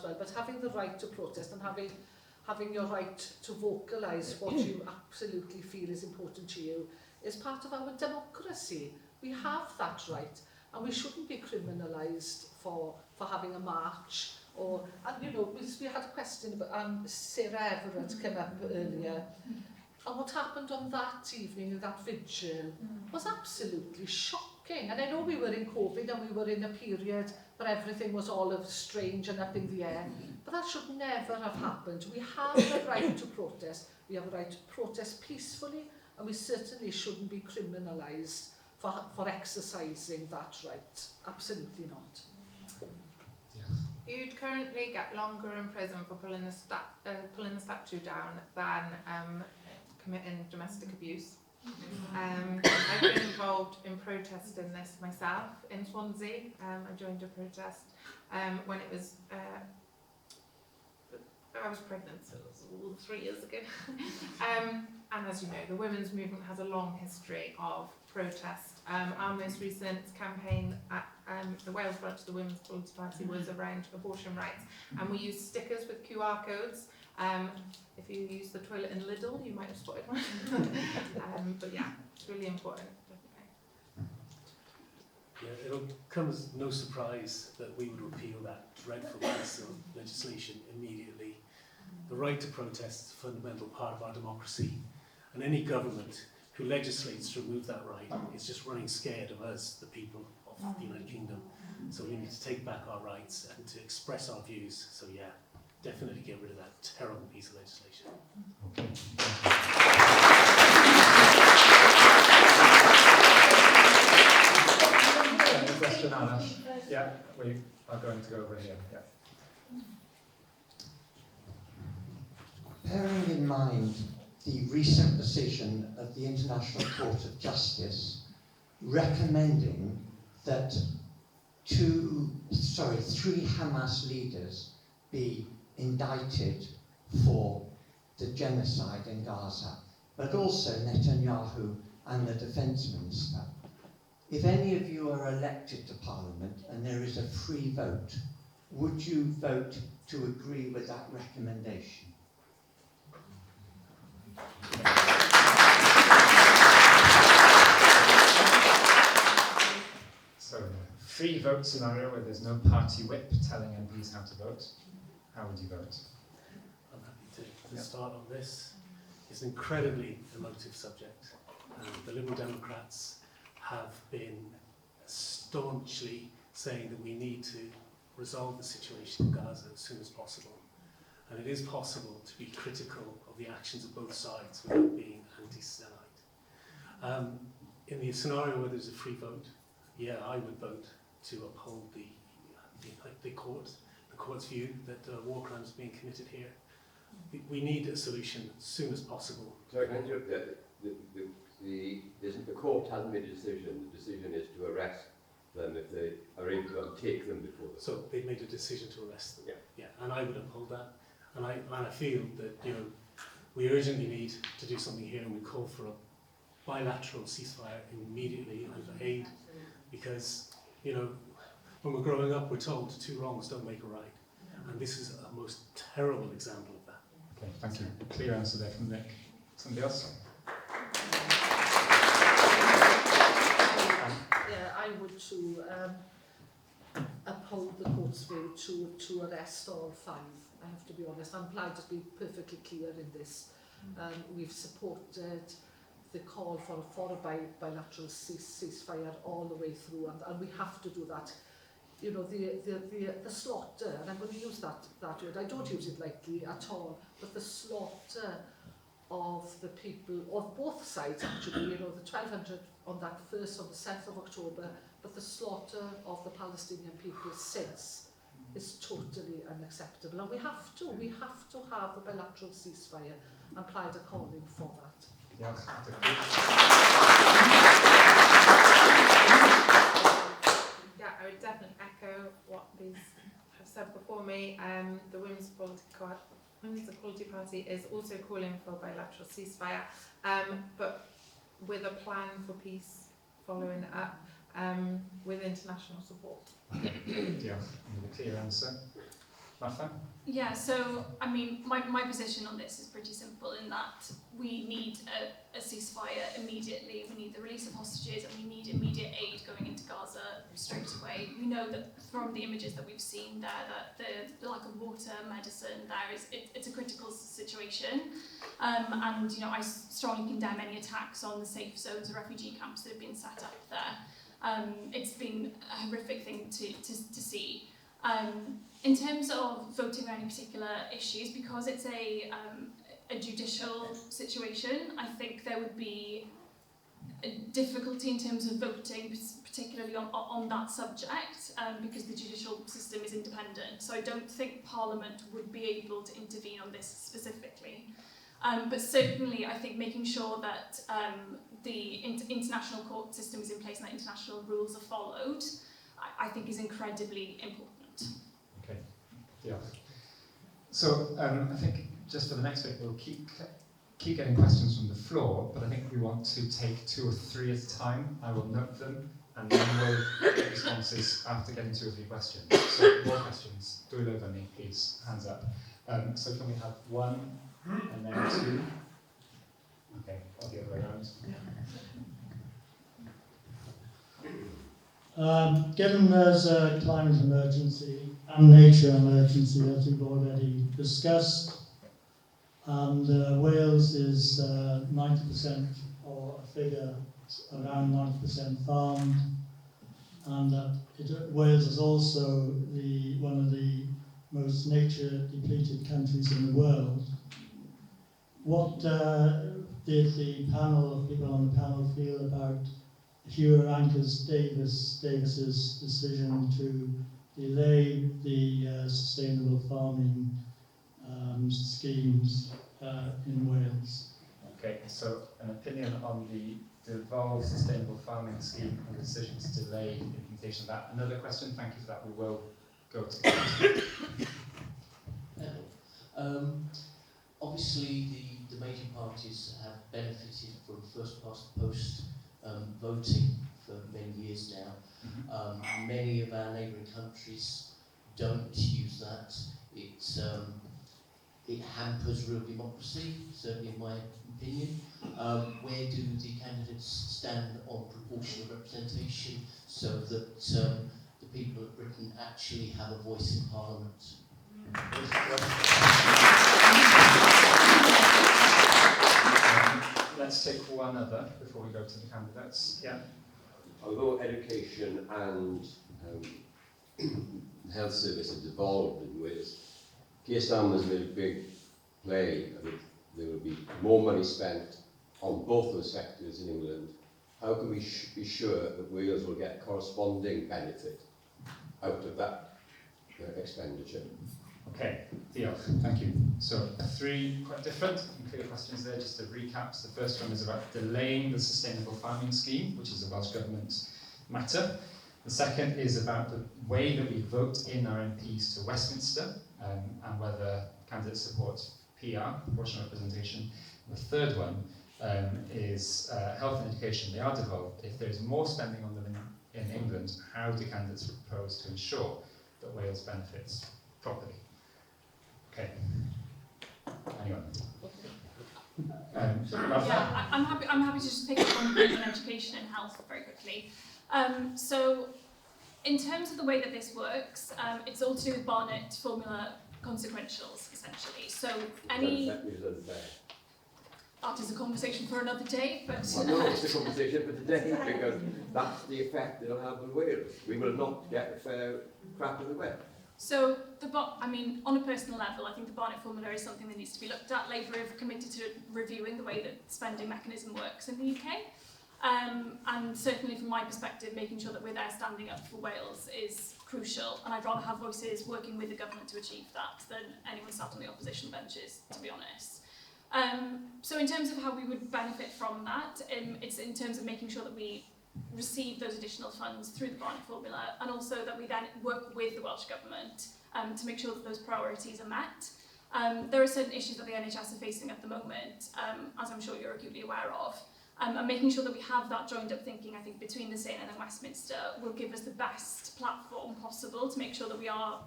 well. But having the right to protest and having your right to vocalise what you absolutely feel is important to you is part of our democracy. We have that right, and we shouldn't be criminalised for having a march. And you know, we had a question about Sero Hustings came up earlier, and what happened on that evening, that vigil, was absolutely shocking. And I know we were in COVID and we were in a period where everything was all of strange and up in the air, but that should never have happened. We have the right to protest. We have a right to protest peacefully, and we certainly shouldn't be criminalised for exercising that right. Absolutely not. You'd currently get longer in prison for pulling the statue down than committing domestic abuse. I've been involved in protesting this myself in Swansea. I joined a protest when it was, I was pregnant, so it was 3 years ago. And as you know, the women's movement has a long history of protest. Our most recent campaign at the Wales branch of the Women's Political Party was around abortion rights, and we used stickers with QR codes. If you use the toilet in Lidl, you might have spotted one. But yeah, it's really important, definitely. Yeah, it'll come as no surprise that we would repeal that dreadful piece of legislation immediately. The right to protest is a fundamental part of our democracy, and any government who legislates to remove that right is just running scared of us, the people of the United Kingdom. So we need to take back our rights and to express our views. So yeah, definitely get rid of that terrible piece of legislation. Okay. Any question, Anna? Yeah, we are going to go over here. Yeah. Bearing in mind the recent decision of the International Court of Justice recommending that 3 Hamas leaders be indicted for the genocide in Gaza, but also Netanyahu and the Defence Minister. If any of you are elected to Parliament and there is a free vote, would you vote to agree with that recommendation? So, free vote scenario where there's no party whip telling MPs how to vote. How would you vote? I'm happy to start on this. It's an incredibly emotive subject. The Liberal Democrats have been staunchly saying that we need to resolve the situation in Gaza as soon as possible. And it is possible to be critical of the actions of both sides without being anti-Semite. In the scenario where there's a free vote, yeah, I would vote to uphold the court's view that war crimes are being committed here. We need a solution as soon as possible. So can you, the court hasn't made a decision. The decision is to arrest them if they are able to take them before them. So they've made a decision to arrest them. Yeah. And I would uphold that. And I feel that, you know, we urgently need to do something here, and we call for a bilateral ceasefire immediately and for aid, because, you know, when we're growing up, we're told 2 wrongs don't make a right. And this is a most terrible example of that. Okay, thank you. Clear answer there from Nick. Somebody else? Yeah, I would too uphold the court's view to arrest all five. I have to be honest. I'm glad to be perfectly clear in this. We've supported the call for a bilateral ceasefire all the way through, and we have to do that. You know, the slaughter, and I'm going to use that word, I don't use it lightly at all, but the slaughter of the people, of both sides actually, you know, the 1,200 on that first, on the 7th of October, but the slaughter of the Palestinian people since is totally unacceptable. And we have to have a bilateral ceasefire, and Plaid are calling for that. Yeah, Yeah, I would definitely echo what these have said before me. The Women's Equality Party is also calling for a bilateral ceasefire, but with a plan for peace following up with international support. yeah, clear answer. Martha? Yeah, so, I mean, my position on this is pretty simple in that we need a ceasefire immediately, we need the release of hostages, and we need immediate aid going into Gaza straight away. We know that from the images that we've seen there, that the lack of water, medicine, it's a critical situation. And, you know, I strongly condemn any attacks on the safe zones or refugee camps that have been set up there. It's been a horrific thing to see. In terms of voting on any particular issues, because it's a judicial situation, I think there would be a difficulty in terms of voting, particularly on that subject, because the judicial system is independent. So I don't think Parliament would be able to intervene on this specifically. But certainly, I think making sure that the international court system is in place and that international rules are followed, I think is incredibly important. Okay, yeah. So I think just for the next bit, we'll keep getting questions from the floor, but I think we want to take 2 or 3 at a time. I will note them, and then we'll get responses after getting 2 or 3 questions. So more questions. Dwylo over me, please. Hands up. So can we have 1 and then 2? Okay, or the other way around. Given there's a climate emergency and nature emergency, as we've already discussed, and Wales is 90% or a figure around 90% farmed, and Wales is also one of the most nature depleted countries in the world. What did the panel of people on the panel feel about Hugh Davis's decision to delay the sustainable farming schemes in Wales? Okay, so an opinion on the devolved sustainable farming scheme and the decision to delay the implementation of that. Another question, thank you for that. We will go to the obviously, the major parties have benefited from first past the post voting for many years now. Many of our neighbouring countries don't use that. It hampers real democracy, certainly in my opinion. Where do the candidates stand on proportional representation so that the people of Britain actually have a voice in Parliament? Let's take one other before we go to the candidates. Yeah. Although education and health service have devolved in Wales, Keir Starmer's made a big play. I mean, there will be more money spent on both those sectors in England. How can we be sure that Wales will get corresponding benefit out of that expenditure? Okay, Diolch, thank you. So 3 quite different and clear questions there, just to recap. So the first one is about delaying the sustainable farming scheme, which is a Welsh Government matter. The second is about the way that we vote in our MPs to Westminster, and whether candidates support PR, proportional representation. The third one is health and education. They are devolved. If there's more spending on them in England, how do candidates propose to ensure that Wales benefits properly? Okay. Anyone? Yeah, I'm happy to just pick up on education and health very quickly. So, in terms of the way that this works, it's all to do with Barnett formula consequentials, essentially. So, that is a conversation for another day, but... Well, no, it's a conversation for today, because that's the effect it'll have on Wales. We will not get a fair crap in the whip. So, on a personal level, I think the Barnett formula is something that needs to be looked at. Labour have committed to reviewing the way that the spending mechanism works in the UK. And certainly from my perspective, making sure that we're there standing up for Wales is crucial. And I'd rather have voices working with the government to achieve that than anyone sat on the opposition benches, to be honest. So in terms of how we would benefit from that, it's in terms of making sure that we receive those additional funds through the Barnett formula, and also that we then work with the Welsh Government to make sure that those priorities are met. There are certain issues that the NHS are facing at the moment, as I'm sure you're acutely aware of, and making sure that we have that joined up thinking, I think, between the Senedd and Westminster will give us the best platform possible to make sure that we are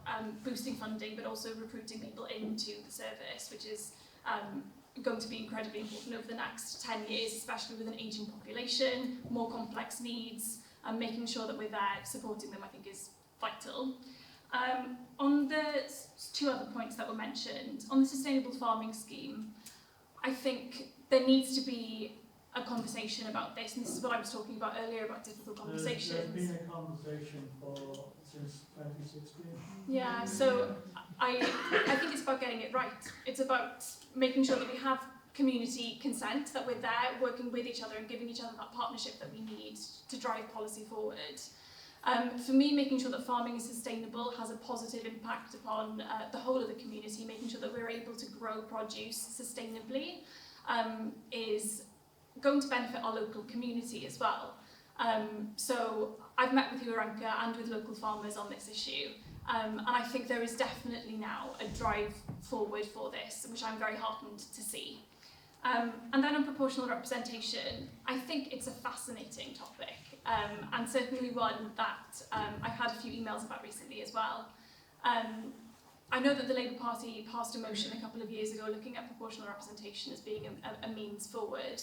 boosting funding, but also recruiting people into the service, which is going to be incredibly important over the next 10 years, especially with an ageing population, more complex needs, and making sure that we're there supporting them, I think, is vital. On the two other points that were mentioned, on the sustainable farming scheme, I think there needs to be a conversation about this, and this is what I was talking about earlier about difficult conversations. There's been a conversation since 2016. Yeah, so I think it's about getting it right. It's about making sure that we have community consent, that we're there working with each other and giving each other that partnership that we need to drive policy forward. For me, making sure that farming is sustainable has a positive impact upon the whole of the community. Making sure that we're able to grow produce sustainably is going to benefit our local community as well. So I've met with Geraint and with local farmers on this issue, and I think there is definitely now a drive forward for this, which I'm very heartened to see. And then on proportional representation, I think it's a fascinating topic, and certainly one that I've had a few emails about recently as well. I know that the Labour Party passed a motion a couple of years ago looking at proportional representation as being a means forward.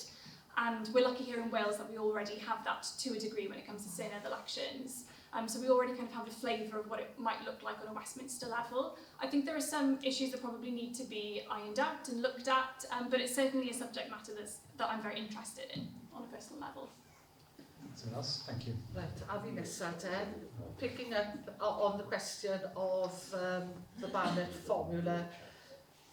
And we're lucky here in Wales that we already have that to a degree when it comes to Senedd elections. So we already kind of have a flavour of what it might look like on a Westminster level. I think there are some issues that probably need to be ironed out and looked at, but it's certainly a subject matter that I'm very interested in on a personal level. Someone else? Thank you. Right, a fi nesaf te, picking up on the question of the Barnett formula.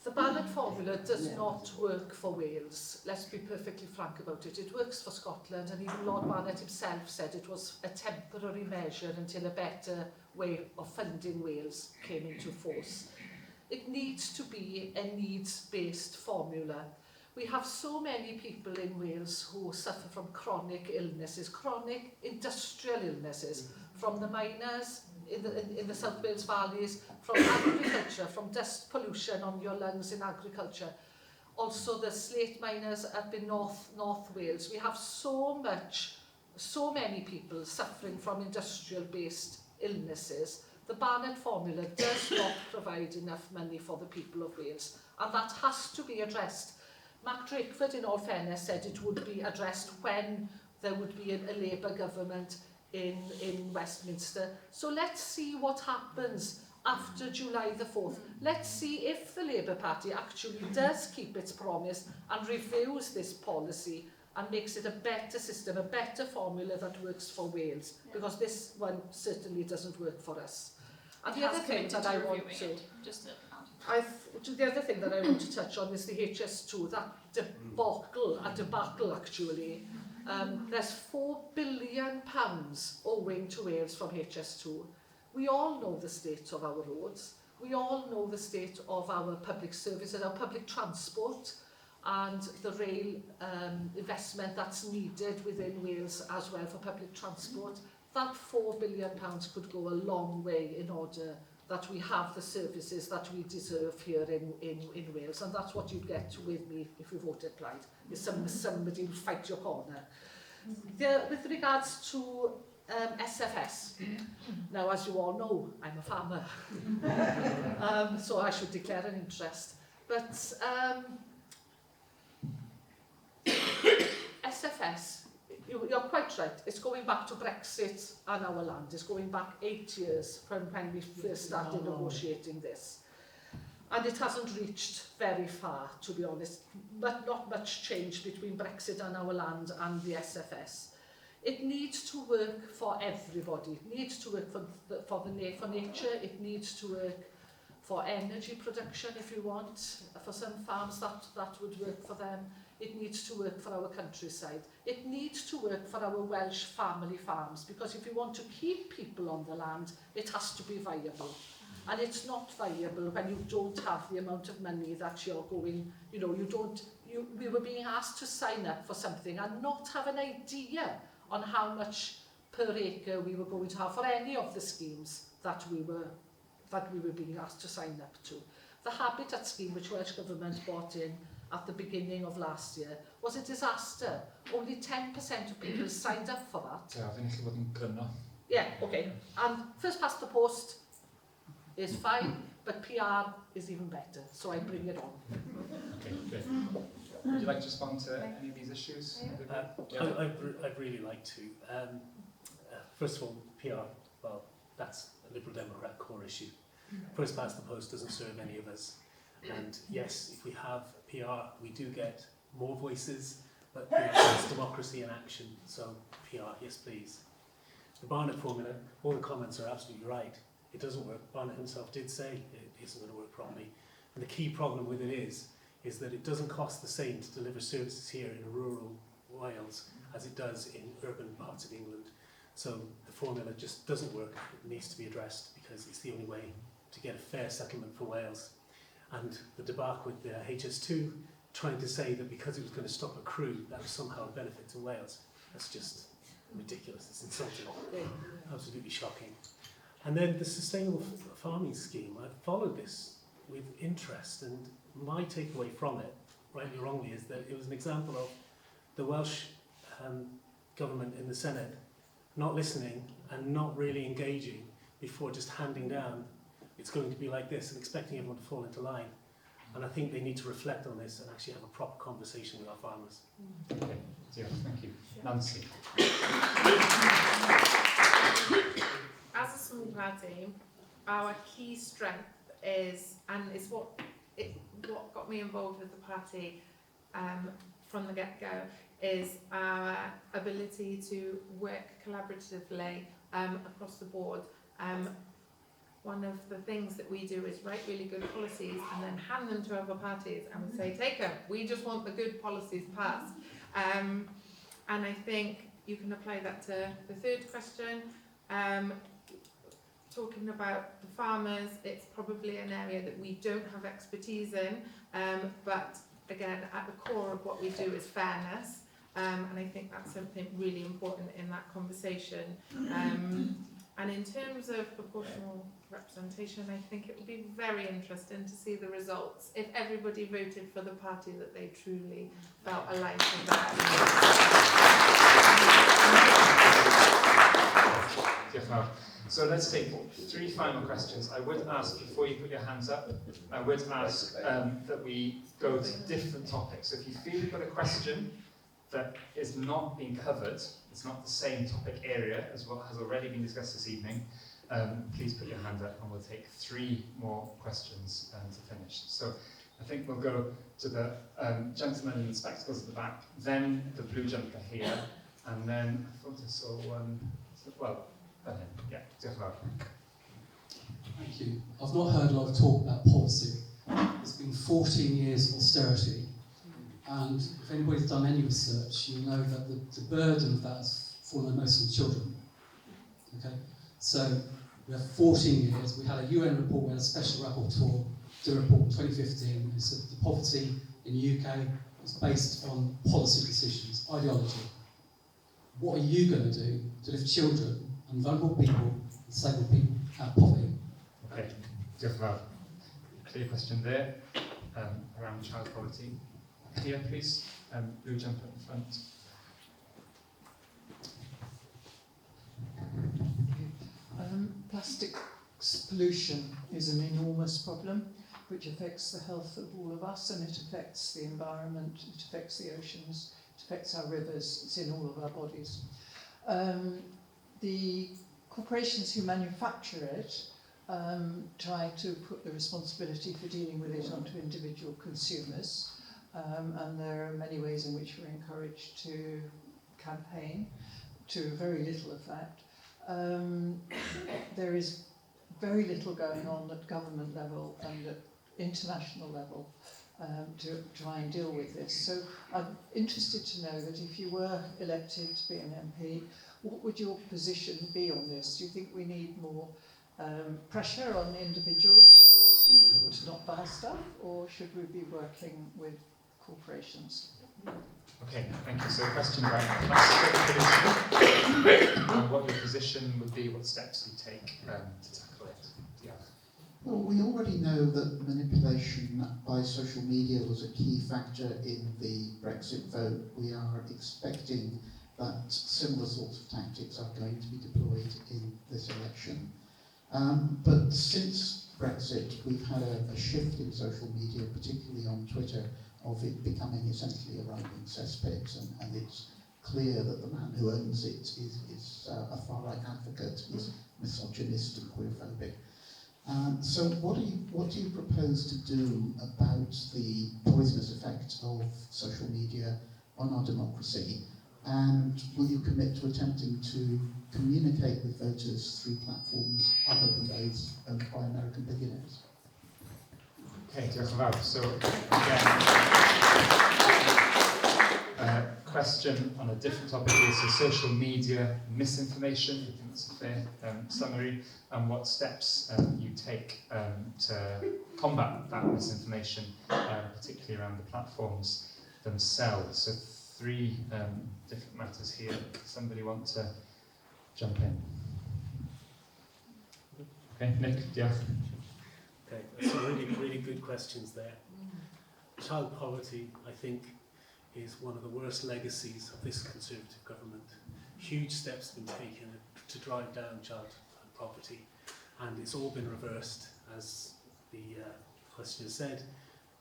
The Barnett formula does not work for Wales. Let's be perfectly frank about it. It works for Scotland, and even Lord Barnett himself said it was a temporary measure until a better way of funding Wales came into force. It needs to be a needs-based formula. We have so many people in Wales who suffer from chronic illnesses, chronic industrial illnesses, from the miners in the South Wales valleys, from agriculture, from dust pollution on your lungs in agriculture. Also the slate miners up in North Wales. We have so many people suffering from industrial-based illnesses. The Barnett formula does not provide enough money for the people of Wales, and that has to be addressed. Mark Drakeford, in all fairness, said it would be addressed when there would be a Labour government in Westminster. So let's see what happens after July the 4th. Let's see if the Labour Party actually does keep its promise and reviews this policy and makes it a better system, a better formula that works for Wales, because this one certainly doesn't work for us. And the other thing that I want to... the other thing that I want to touch on is the HS2, that debacle actually. There's £4 billion owing to Wales from HS2. We all know the state of our roads. We all know the state of our public services, our public transport, and the rail investment that's needed within Wales as well for public transport. That £4 billion could go a long way in order that we have the services that we deserve here in Wales, and that's what you'd get with me if you voted Plaid, is somebody who fight your corner. With regards to SFS. Now, as you all know, I'm a farmer, so I should declare an interest. But SFS, you're quite right, it's going back to Brexit and our land. It's going back 8 years from when we first started negotiating this. And it hasn't reached very far, to be honest, but not much change between Brexit and our land and the SFS. It needs to work for everybody. It needs to work for nature. It needs to work for energy production, if you want. For some farms, that would work for them. It needs to work for our countryside. It needs to work for our Welsh family farms, because if you want to keep people on the land, it has to be viable. And it's not viable when you don't have the amount of money that you're going, we were being asked to sign up for something and not have an idea on how much per acre we were going to have for any of the schemes that we were being asked to sign up to. The Habitat scheme, which Welsh Government brought in at the beginning of last year, was a disaster. Only 10% of people signed up for that. Yeah, okay. And first past the post is fine, but PR is even better, so I bring it on. Okay, good. Would you like to respond to any of these issues? I'd really like to. First of all, PR, well, that's a Liberal Democrat core issue. First past the post doesn't serve any of us. And yes, if we have PR, we do get more voices, but it's democracy in action, so PR, yes please. The Barnett formula, all the comments are absolutely right. It doesn't work. Barnett himself did say it isn't going to work properly. And the key problem with it is that it doesn't cost the same to deliver services here in rural Wales as it does in urban parts of England. So the formula just doesn't work. It needs to be addressed because it's the only way to get a fair settlement for Wales. And the debacle with the HS2 trying to say that because it was going to stop a crew, that was somehow a benefit to Wales. That's just ridiculous. It's insulting. Absolutely shocking. And then the sustainable farming scheme, I followed this with interest, and my takeaway from it, rightly or wrongly, is that it was an example of the Welsh government in the Senate not listening and not really engaging before just handing down, it's going to be like this, and expecting everyone to fall into line. And I think they need to reflect on this and actually have a proper conversation with our farmers. Okay, yeah, thank you. Nancy. As a small party, our key strength is, and it's what got me involved with the party from the get-go, is our ability to work collaboratively across the board. One of the things that we do is write really good policies and then hand them to other parties and we say, take them, we just want the good policies passed. And I think you can apply that to the third question. Talking about the farmers, it's probably an area that we don't have expertise in, but again, at the core of what we do is fairness, and I think that's something really important in that conversation. And in terms of proportional representation, I think it would be very interesting to see the results if everybody voted for the party that they truly felt aligned with that. So let's take 3 final questions. I would ask, before you put your hands up, I would ask that we go to different topics. So if you feel you've got a question that is not being covered, it's not the same topic area as what has already been discussed this evening, please put your hand up and we'll take 3 more questions to finish. So I think we'll go to the gentleman in the spectacles at the back, then the blue jumper here, and then I thought I saw one, well, yeah, Diolch. Thank you. I've not heard a lot of talk about policy. It's been 14 years of austerity, and if anybody's done any research, you know that the burden of that has fallen most on children. Okay, so we have 14 years. We had a UN report, we had a special rapporteur do a report in 2015. It said the poverty in the UK was based on policy decisions, ideology. What are you going to do to lift children and vulnerable people, disabled people, out of poverty? Okay, Diolch. Clear question there around child poverty. Here, please. Blue jumper in front. plastics pollution is an enormous problem which affects the health of all of us, and it affects the environment, it affects the oceans, it affects our rivers, it's in all of our bodies. The corporations who manufacture it try to put the responsibility for dealing with it onto individual consumers, and there are many ways in which we're encouraged to campaign, to very little effect. There is very little going on at government level and at international level to try and deal with this. So I'm interested to know that if you were elected to be an MP, what would your position be on this? Do you think we need more pressure on individuals to not buy stuff, or should we be working with corporations? Okay, thank you. So a question about plastic pollution and what your position would be, what steps you take to tackle it. Yeah. Well, we already know that manipulation by social media was a key factor in the Brexit vote. We are expecting that similar sorts of tactics are going to be deployed in this election. But since Brexit, we've had a shift in social media, particularly on Twitter, of it becoming essentially a right-wing cesspit, and it's clear that the man who owns it is a far-right advocate, is misogynist and queerphobic. So what do you propose to do about the poisonous effect of social media on our democracy? And will you commit to attempting to communicate with voters through platforms other than those owned by American billionaires? Okay, Diolch. So again, question on a different topic here. So social media misinformation, I think that's a fair summary, and what steps you take to combat that misinformation, particularly around the platforms themselves. So 3 different matters here. Somebody want to jump in? Okay, Nick, Diolch. Okay, that's some really good questions there. Child poverty, I think, is one of the worst legacies of this Conservative government. Huge steps have been taken to drive down child poverty, and it's all been reversed, as the questioner said.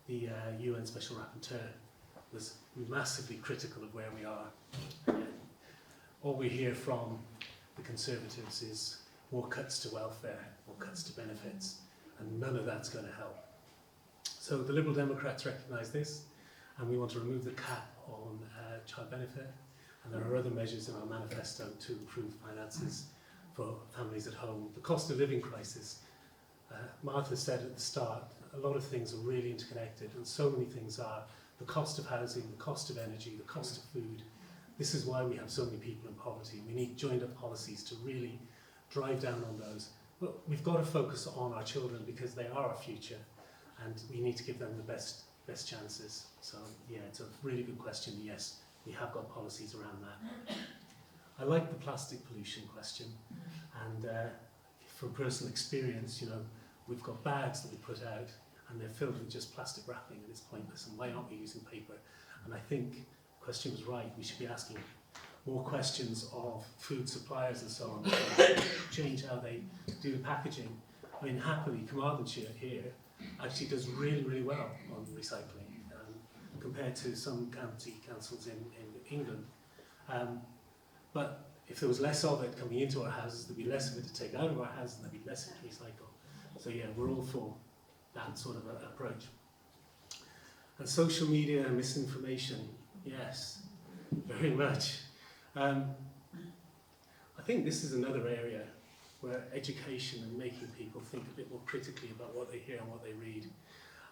The UN Special Rapporteur was massively critical of where we are. Again, all we hear from the Conservatives is more cuts to welfare, more cuts to benefits, and none of that's going to help. So the Liberal Democrats recognise this, and we want to remove the cap on child benefit, and there are other measures in our manifesto to improve finances for families at home. The cost of living crisis, Martha said at the start, a lot of things are really interconnected, and so many things are. The cost of housing, the cost of energy, the cost of food. This is why we have so many people in poverty. We need joined-up policies to really drive down on those. But we've got to focus on our children because they are our future, and we need to give them the best chances. So yeah, it's a really good question. Yes, we have got policies around that. I like the plastic pollution question, and from personal experience, you know, we've got bags that we put out and they're filled with just plastic wrapping, and it's pointless, and why aren't we using paper? And I think the question was right. We should be asking more questions of food suppliers and so on, to change how they do the packaging. I mean, happily, Carmarthenshire here actually does really well on recycling compared to some county councils in England. But if there was less of it coming into our houses, there'd be less of it to take out of our houses, and there'd be less of it to recycle. So yeah, we're all for that sort of approach. And social media and misinformation, yes, very much. I think this is another area where education and making people think a bit more critically about what they hear and what they read.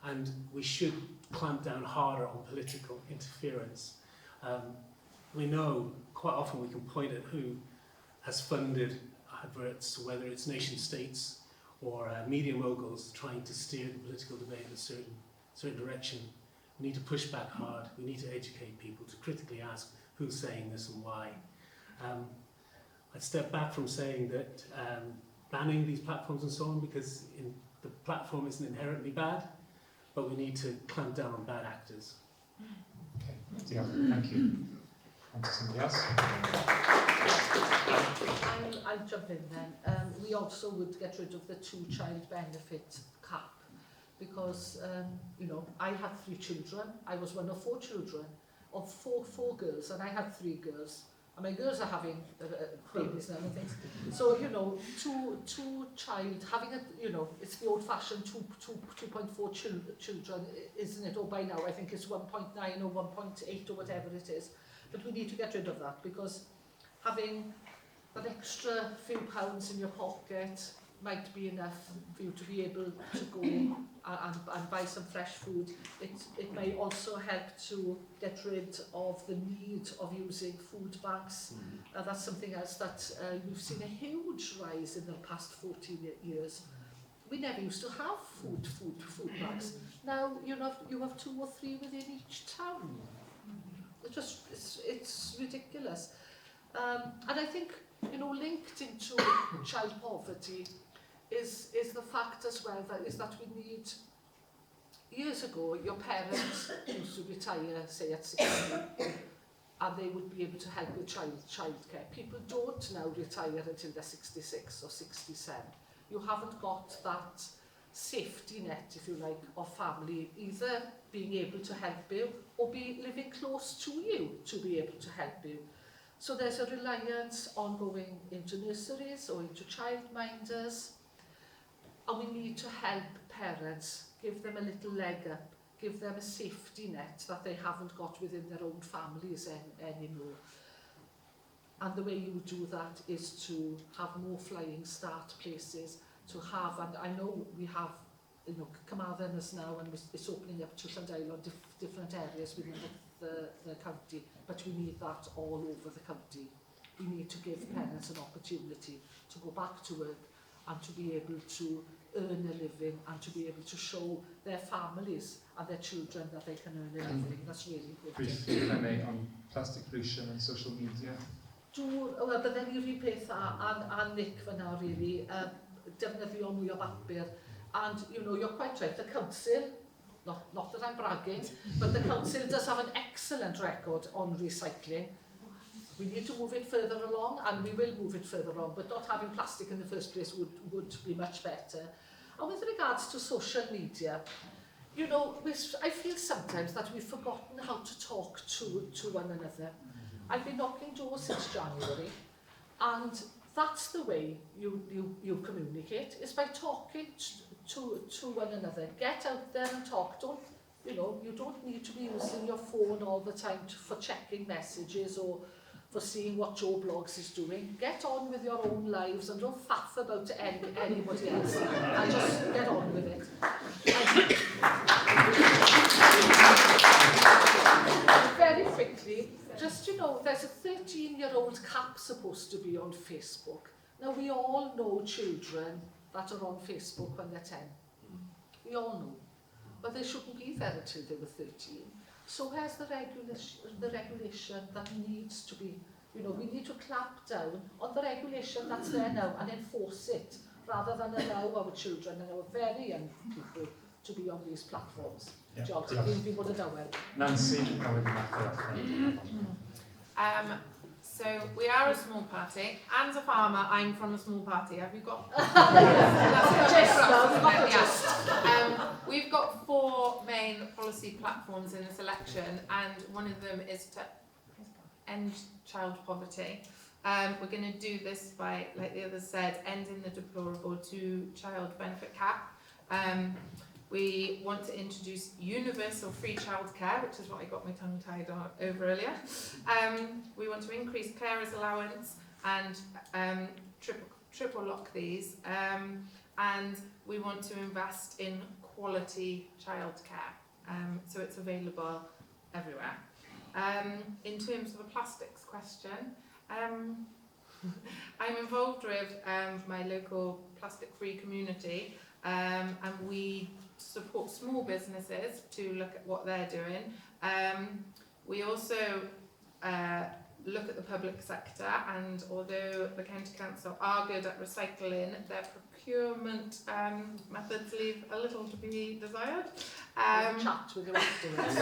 And we should clamp down harder on political interference. We know quite often we can point at who has funded adverts, whether it's nation states or media moguls trying to steer the political debate in a certain direction. We need to push back hard. We need to educate people to critically ask who's saying this and why. I'd step back from saying that banning these platforms and so on, because the platform isn't inherently bad, but we need to clamp down on bad actors. Okay, yeah, thank you. On to somebody else. I'll jump in then. We also would get rid of the two-child benefit cap because, you know, I had 3 children. I was one of 4 children, of four girls, and I had 3 girls. And my girls are having babies now and things. So, you know, two-child, having a, you know, it's the old-fashioned 2.4 children, isn't it? Or by now, I think it's 1.9 or 1.8 or whatever it is. But we need to get rid of that because having that extra few pounds in your pocket might be enough for you to be able to go and buy some fresh food. It may also help to get rid of the need of using food banks. That's something else that we've seen a huge rise in the past 14 years. We never used to have food banks. Now you have 2 or 3 within each town. It's ridiculous. And I think, you know, linked into child poverty is the fact as well that we need, years ago, your parents used to retire, say at 60, and they would be able to help with childcare. People don't now retire until they're 66 or 67. You haven't got that safety net, if you like, of family, either being able to help you or be living close to you to be able to help you. So there's a reliance on going into nurseries or into childminders, and we need to help parents, give them a little leg up, give them a safety net that they haven't got within their own families anymore. And the way you do that is to have more flying start places, to have, and I know we have, you know, Carmarthen is now, and it's opening up to Llandeil on different areas within the county, but we need that all over the county. We need to give parents an opportunity to go back to work and to be able to earn a living and to be able to show their families and their children that they can earn a living. That's really important. Briefly, if I may, on plastic pollution and social media. Well, but then you repeth and Nick fyna really, defnyddio mwy o bapur. And, you know, you're quite right, the council, not that I'm bragging, but the council does have an excellent record on recycling. We need to move it further along, and we will move it further along, but not having plastic in the first place would be much better. And with regards to social media, you know, I feel sometimes that we've forgotten how to talk to one another. I've been knocking doors since January, and that's the way you communicate, is by talking to one another. Get out there and talk. You don't need to be using your phone all the time for checking messages or for seeing what Joe Blogs is doing. Get on with your own lives and don't faff about anybody else. And just get on with it. Very quickly, just, you know, there's a 13-year-old cap supposed to be on Facebook. Now, we all know children that are on Facebook when they're 10. We all know. But they shouldn't be there until they were 13. So where's the regulation that needs to be, you know, we need to clamp down on the regulation that's there now and enforce it, rather than allow our children and our very young people to be on these platforms. Diolch. Fi'n bod yn dawel. Nancy, how would you mark that? So we are a small party, and a farmer. I'm from a small party. Have you got? We've got 4 main policy platforms in this election, and one of them is to end child poverty. We're going to do this by, like the others said, ending the deplorable 2-child benefit cap. We want to introduce universal free childcare, which is what I got my tongue tied over earlier. We want to increase carers allowance and triple lock these. And we want to invest in quality childcare, so it's available everywhere. In terms of the plastics question, I'm involved with my local plastic-free community, and we support small businesses to look at what they're doing. We also look at the public sector, and although the County Council are good at recycling, their procurement methods leave a little to be desired. Chat with you afterwards.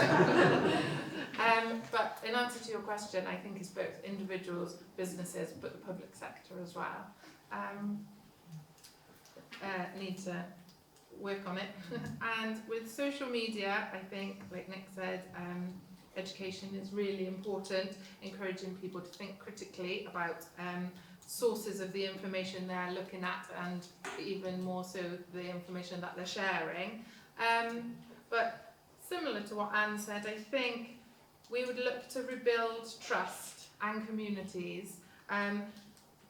But in answer to your question, I think it's both individuals, businesses, but the public sector as well. Need to work on it. And with social media, I think, like Nick said, education is really important, encouraging people to think critically about sources of the information they're looking at, and even more so the information that they're sharing. But similar to what Anne said, I think we would look to rebuild trust and communities,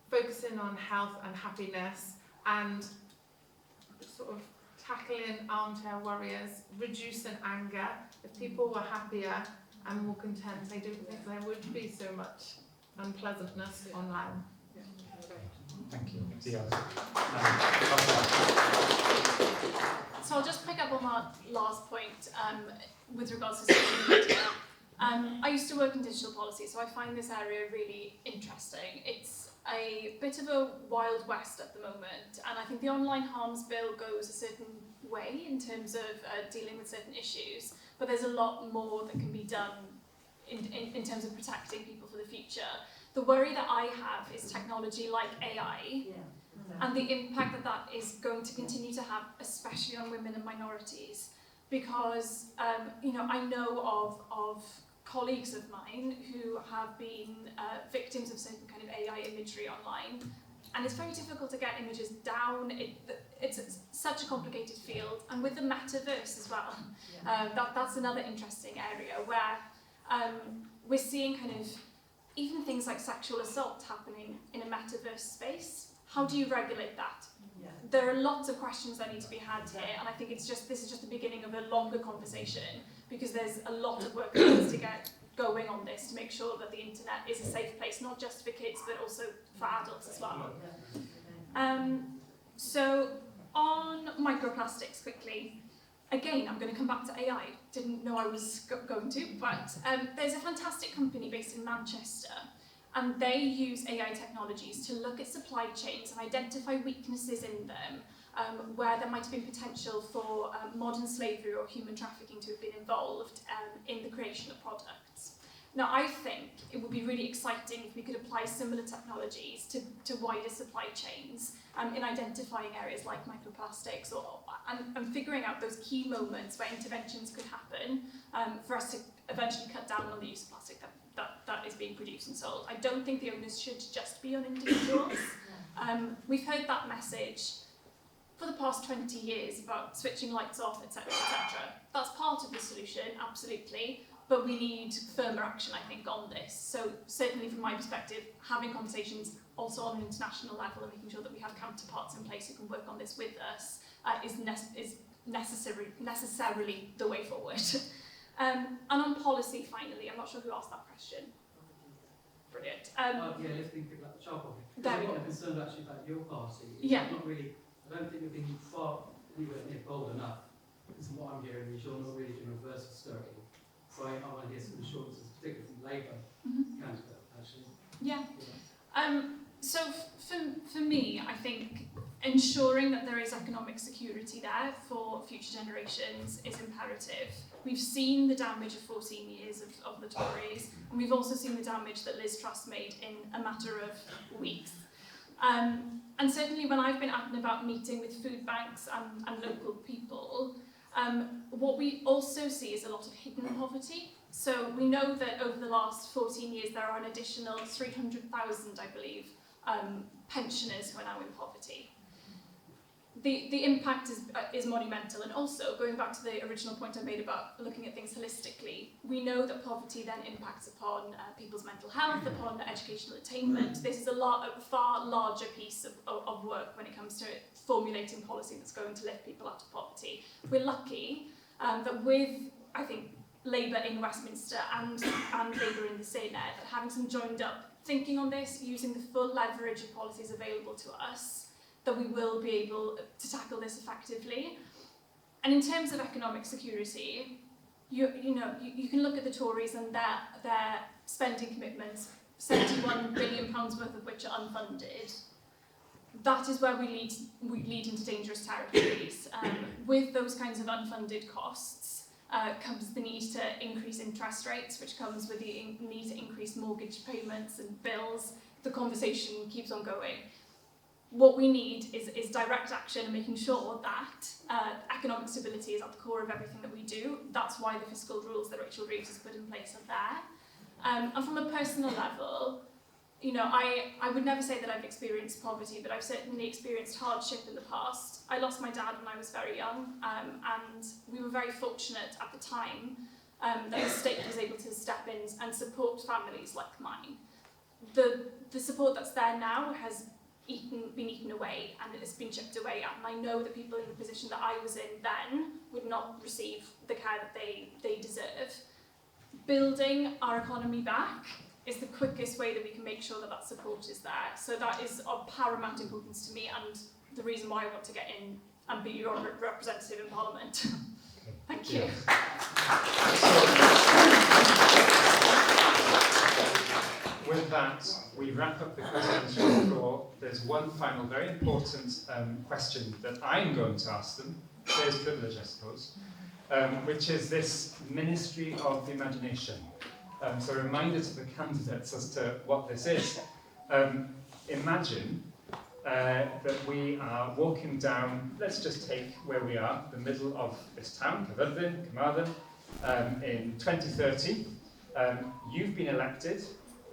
focusing on health and happiness, and sort of tackling armchair warriors, reducing anger. If people were happier and more content, I don't think there would be so much unpleasantness online. Thank you. Diolch. So I'll just pick up on that last point with regards to social media. I used to work in digital policy, so I find this area really interesting. It's a bit of a wild west at the moment, and I think the online harms bill goes a certain way in terms of dealing with certain issues, but there's a lot more that can be done in terms of protecting people for the future. The worry that I have is technology like AI, and the impact that that is going to continue to have, especially on women and minorities, because you know, I know of colleagues of mine who have been victims of certain kind of AI imagery online, and it's very difficult to get images down. It's such a complicated field, and with the metaverse as well, that's another interesting area where we're seeing kind of even things like sexual assault happening in a metaverse space. How do you regulate that? There are lots of questions that need to be had here, and I think this is just the beginning of a longer conversation, because there's a lot of work that needs to get going on this to make sure that the internet is a safe place, not just for kids, but also for adults as well. So on microplastics quickly, again, I'm going to come back to AI. Didn't know I was going to, but there's a fantastic company based in Manchester, and they use AI technologies to look at supply chains and identify weaknesses in them, where there might have been potential for modern slavery or human trafficking to have been involved in the creation of products. Now, I think it would be really exciting if we could apply similar technologies to wider supply chains in identifying areas like microplastics, and figuring out those key moments where interventions could happen for us to eventually cut down on the use of plastic that is being produced and sold. I don't think the onus should just be on individuals. We've heard that message for the past 20 years about switching lights off, etc., etc. That's part of the solution, absolutely, but we need firmer action, I think, on this. So certainly from my perspective, having conversations also on an international level and making sure that we have counterparts in place who can work on this with us is necessarily the way forward. And on policy, finally, I'm not sure who asked that question. Brilliant. Lifting people at the child pocket. There we go. I'm concerned actually about your party. Yeah. Not really, I don't think you've been far anywhere near bold enough. Because from what I'm hearing is you're not really doing reverse austerity. So I want to hear some assurances, particularly from Labour candidate, actually. Yeah. So for me, I think ensuring that there is economic security there for future generations is imperative. We've seen the damage of 14 years of the Tories, and we've also seen the damage that Liz Truss made in a matter of weeks. And certainly when I've been out and about meeting with food banks and local people, what we also see is a lot of hidden poverty. So we know that over the last 14 years there are an additional 300,000, I believe, pensioners who are now in poverty. The impact is monumental, and also going back to the original point I made about looking at things holistically, we know that poverty then impacts upon people's mental health, upon educational attainment. This is a far larger piece of work when it comes to formulating policy that's going to lift people out of poverty. We're lucky that with, I think, Labour in Westminster and Labour in the Senate, that having some joined up thinking on this, using the full leverage of policies available to us, that we will be able to tackle this effectively. And in terms of economic security, you can look at the Tories and their spending commitments £71 billion worth of which are unfunded, that is where we lead into dangerous territories. With those kinds of unfunded costs comes the need to increase interest rates, which comes with the need to increase mortgage payments and bills. The conversation keeps on going. What we need is direct action and making sure that economic stability is at the core of everything that we do. That's why the fiscal rules that Rachel Reeves has put in place are there. And from a personal level, you know, I would never say that I've experienced poverty, but I've certainly experienced hardship in the past. I lost my dad when I was very young, and we were very fortunate at the time that the state was able to step in and support families like mine. The support that's there now has been eaten away, and it has been chipped away at, and I know that people in the position that I was in then would not receive the care that they deserve. Building our economy back is the quickest way that we can make sure that that support is there. So that is of paramount importance to me, and the reason why I want to get in and be your representative in Parliament. Thank you. With that, we wrap up the questions from the floor. There's one final very important question that I'm going to ask them. There's privilege, I suppose, which is this Ministry of the Imagination. So a reminder to the candidates as to what this is. Imagine that we are walking down, let's just take where we are, the middle of this town, Carmarthen, in 2030. You've been elected,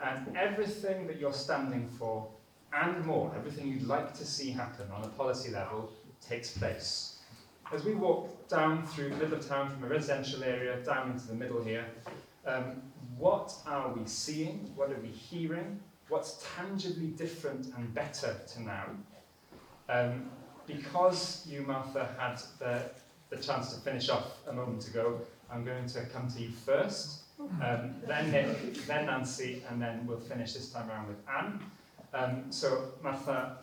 and everything that you're standing for and more, everything you'd like to see happen on a policy level, takes place. As we walk down through the middle of town from a residential area down into the middle here, what are we seeing? What are we hearing? What's tangibly different and better to now? Because you, Martha, had the chance to finish off a moment ago, I'm going to come to you first, then Nick, then Nancy, and then we'll finish this time around with Anne. So, Martha,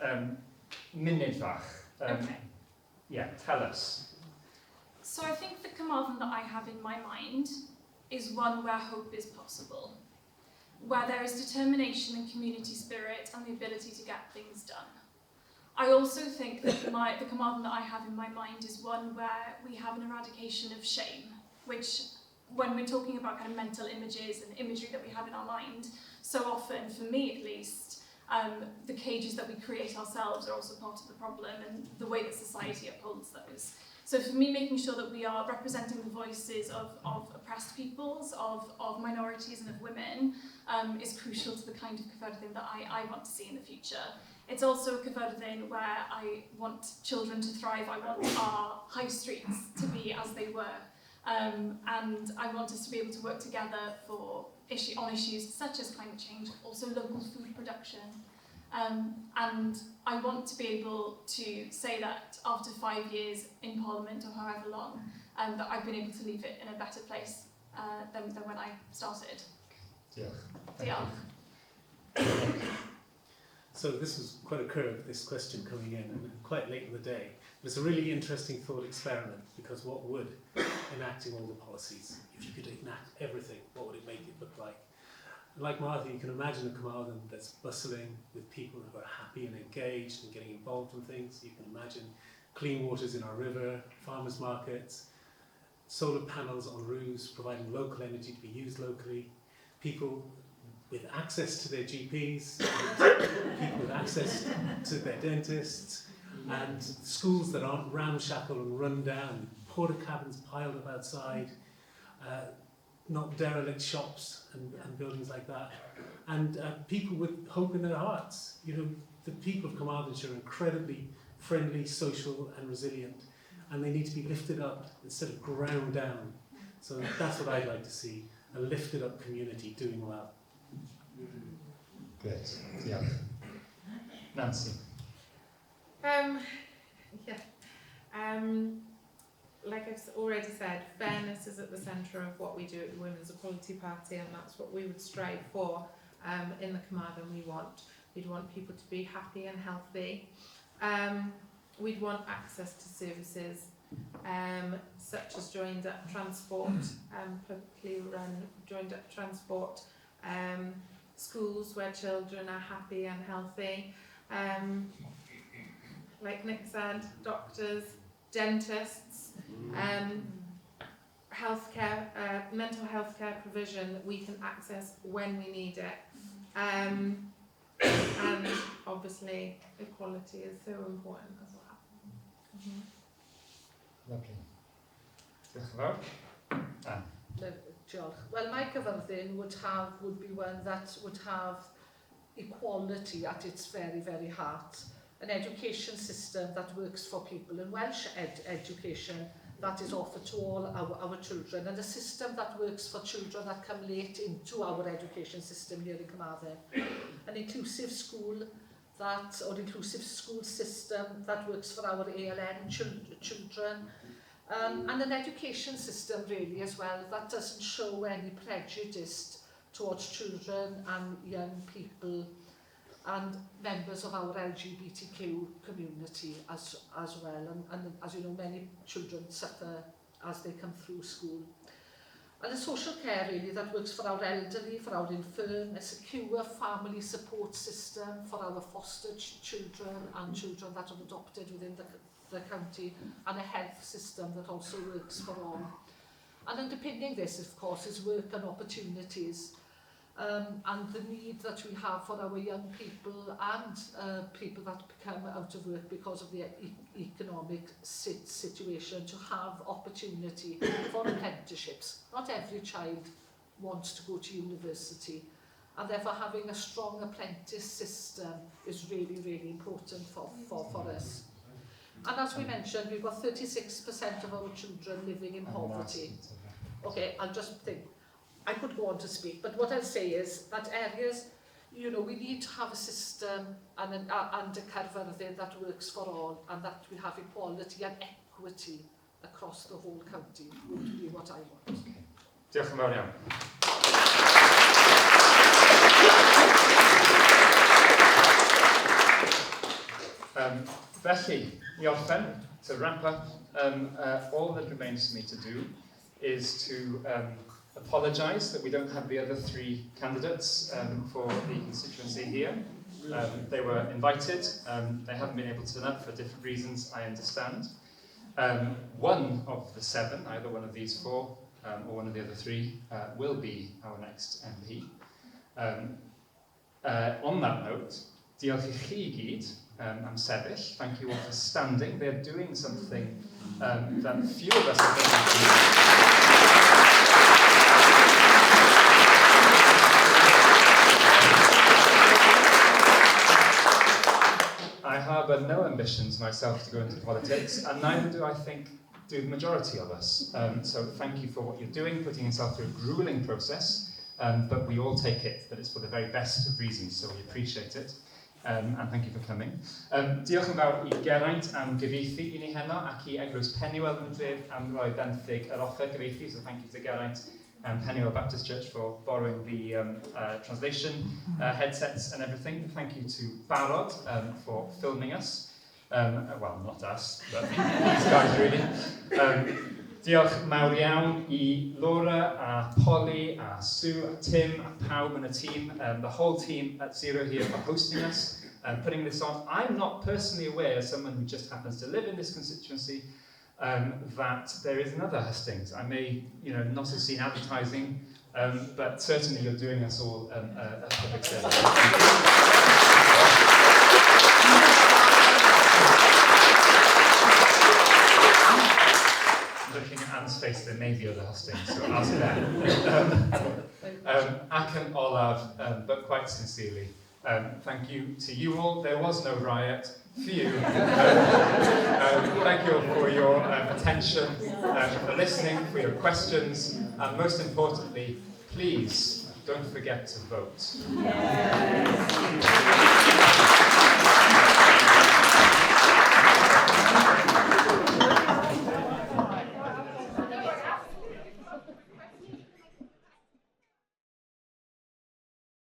munud fach. Okay. Yeah, tell us. So I think the Carmarthen that I have in my mind is one where hope is possible, where there is determination and community spirit and the ability to get things done. I also think that the Carmarthen that I have in my mind is one where we have an eradication of shame, which, when we're talking about kind of mental images and imagery that we have in our mind, so often, for me at least, the cages that we create ourselves are also part of the problem, and the way that society upholds those. So for me, making sure that we are representing the voices of oppressed peoples, of minorities and of women is crucial to the kind of cyfarfod that I want to see in the future. It's also a cyfarfod where I want children to thrive. I want our high streets to be as they were. And I want us to be able to work together on issues such as climate change, also local food production. And I want to be able to say that after 5 years in Parliament, or however long, that I've been able to leave it in a better place than when I started. Diolch. Diolch. So this was quite a curve, this question coming in, and quite late in the day. But it's a really interesting thought experiment, because what would enacting all the policies, if you could enact everything, what would it make it look like? Like Martha, you can imagine a Carmarthen that's bustling with people who are happy and engaged and getting involved in things. You can imagine clean waters in our river, farmers markets, solar panels on roofs providing local energy to be used locally, people with access to their GPs, people with access to their dentists, and schools that aren't ramshackle and run down, porta cabins piled up outside, not derelict shops and buildings like that, and people with hope in their hearts. You know, the people of Carmarthenshire are incredibly friendly, social and resilient, and they need to be lifted up instead of ground down. So that's what I'd like to see, a lifted up community doing well. Great. Yeah. Nancy. Like I've already said, fairness is at the centre of what we do at the Women's Equality Party, and that's what we would strive for in the Carmarthen. We'd want people to be happy and healthy. We'd want access to services such as joined-up transport, publicly run joined-up transport, schools where children are happy and healthy. Like Nick said, doctors, dentists, healthcare, mental health care provision that we can access when we need it. And obviously equality is so important as well. Lovely. Diolch yn fawr. Anne. Diolch. Well, my cyfyrddin would be one that would have equality at its very, very heart. An education system that works for people, and Welsh education that is offered to all our children, and a system that works for children that come late into our education system here in Carmarthen. An inclusive school inclusive school system that works for our ALN children, and an education system really as well that doesn't show any prejudice towards children and young people and members of our LGBTQ community as well. And as you know, many children suffer as they come through school. And a social care really that works for our elderly, for our infirm, a secure family support system for our foster children and children that are adopted within the county, and a health system that also works for all. And underpinning this, of course, is work and opportunities. And the need that we have for our young people and people that become out of work because of the economic situation to have opportunity for apprenticeships. Not every child wants to go to university, and therefore having a strong apprentice system is really, really important for us. And as we mentioned, we've got 36% of our children living in poverty. Okay, I'll just think. I could go on to speak, but what I'll say is that areas, you know, we need to have a system and a Carwyn that works for all, and that we have equality and equity across the whole county would be what I want. Okay. Diolch yn fawr iawn. Felly, i orffen, to wrap up, all that remains for me to do is to apologise that we don't have the other three candidates for the constituency here. They were invited, they haven't been able to turn up for different reasons, I understand. One of the seven, either one of these four or one of the other three, will be our next MP. On that note, diolch I chi I gyd am sefyll. Thank you all for standing. They're doing something that few of us have done. I harbour no ambitions myself to go into politics, and neither do I think do the majority of us. So thank you for what you're doing, putting yourself through a gruelling process, but we all take it that it's for the very best of reasons, so we appreciate it. And thank you for coming. Diolch yn fawr I Geraint am gyfieithu I ni heno, ac I Eglwys Pennywell yn dref am roi benthyg yr offer gyfieithu, so thank you to Geraint and Pennywell Baptist Church for borrowing the translation headsets and everything. Thank you to Barod for filming us. Well, not us, but these guys really. Diolch mawr iawn I Laura, a Polly, a Sue, a Tim, a pawb yn y team, the whole team at Sero here for hosting us and putting this on. I'm not personally aware, as someone who just happens to live in this constituency, that there is another hustings. I may, not have seen advertising, but certainly you're doing us all a public service. Looking at Anne's face, there may be other hustings, so ask them. Ac yn olaf, but quite sincerely, thank you to you all. There was no riot. Phew. Thank you all for your attention, for listening, for your questions, and most importantly, please don't forget to vote. Yes.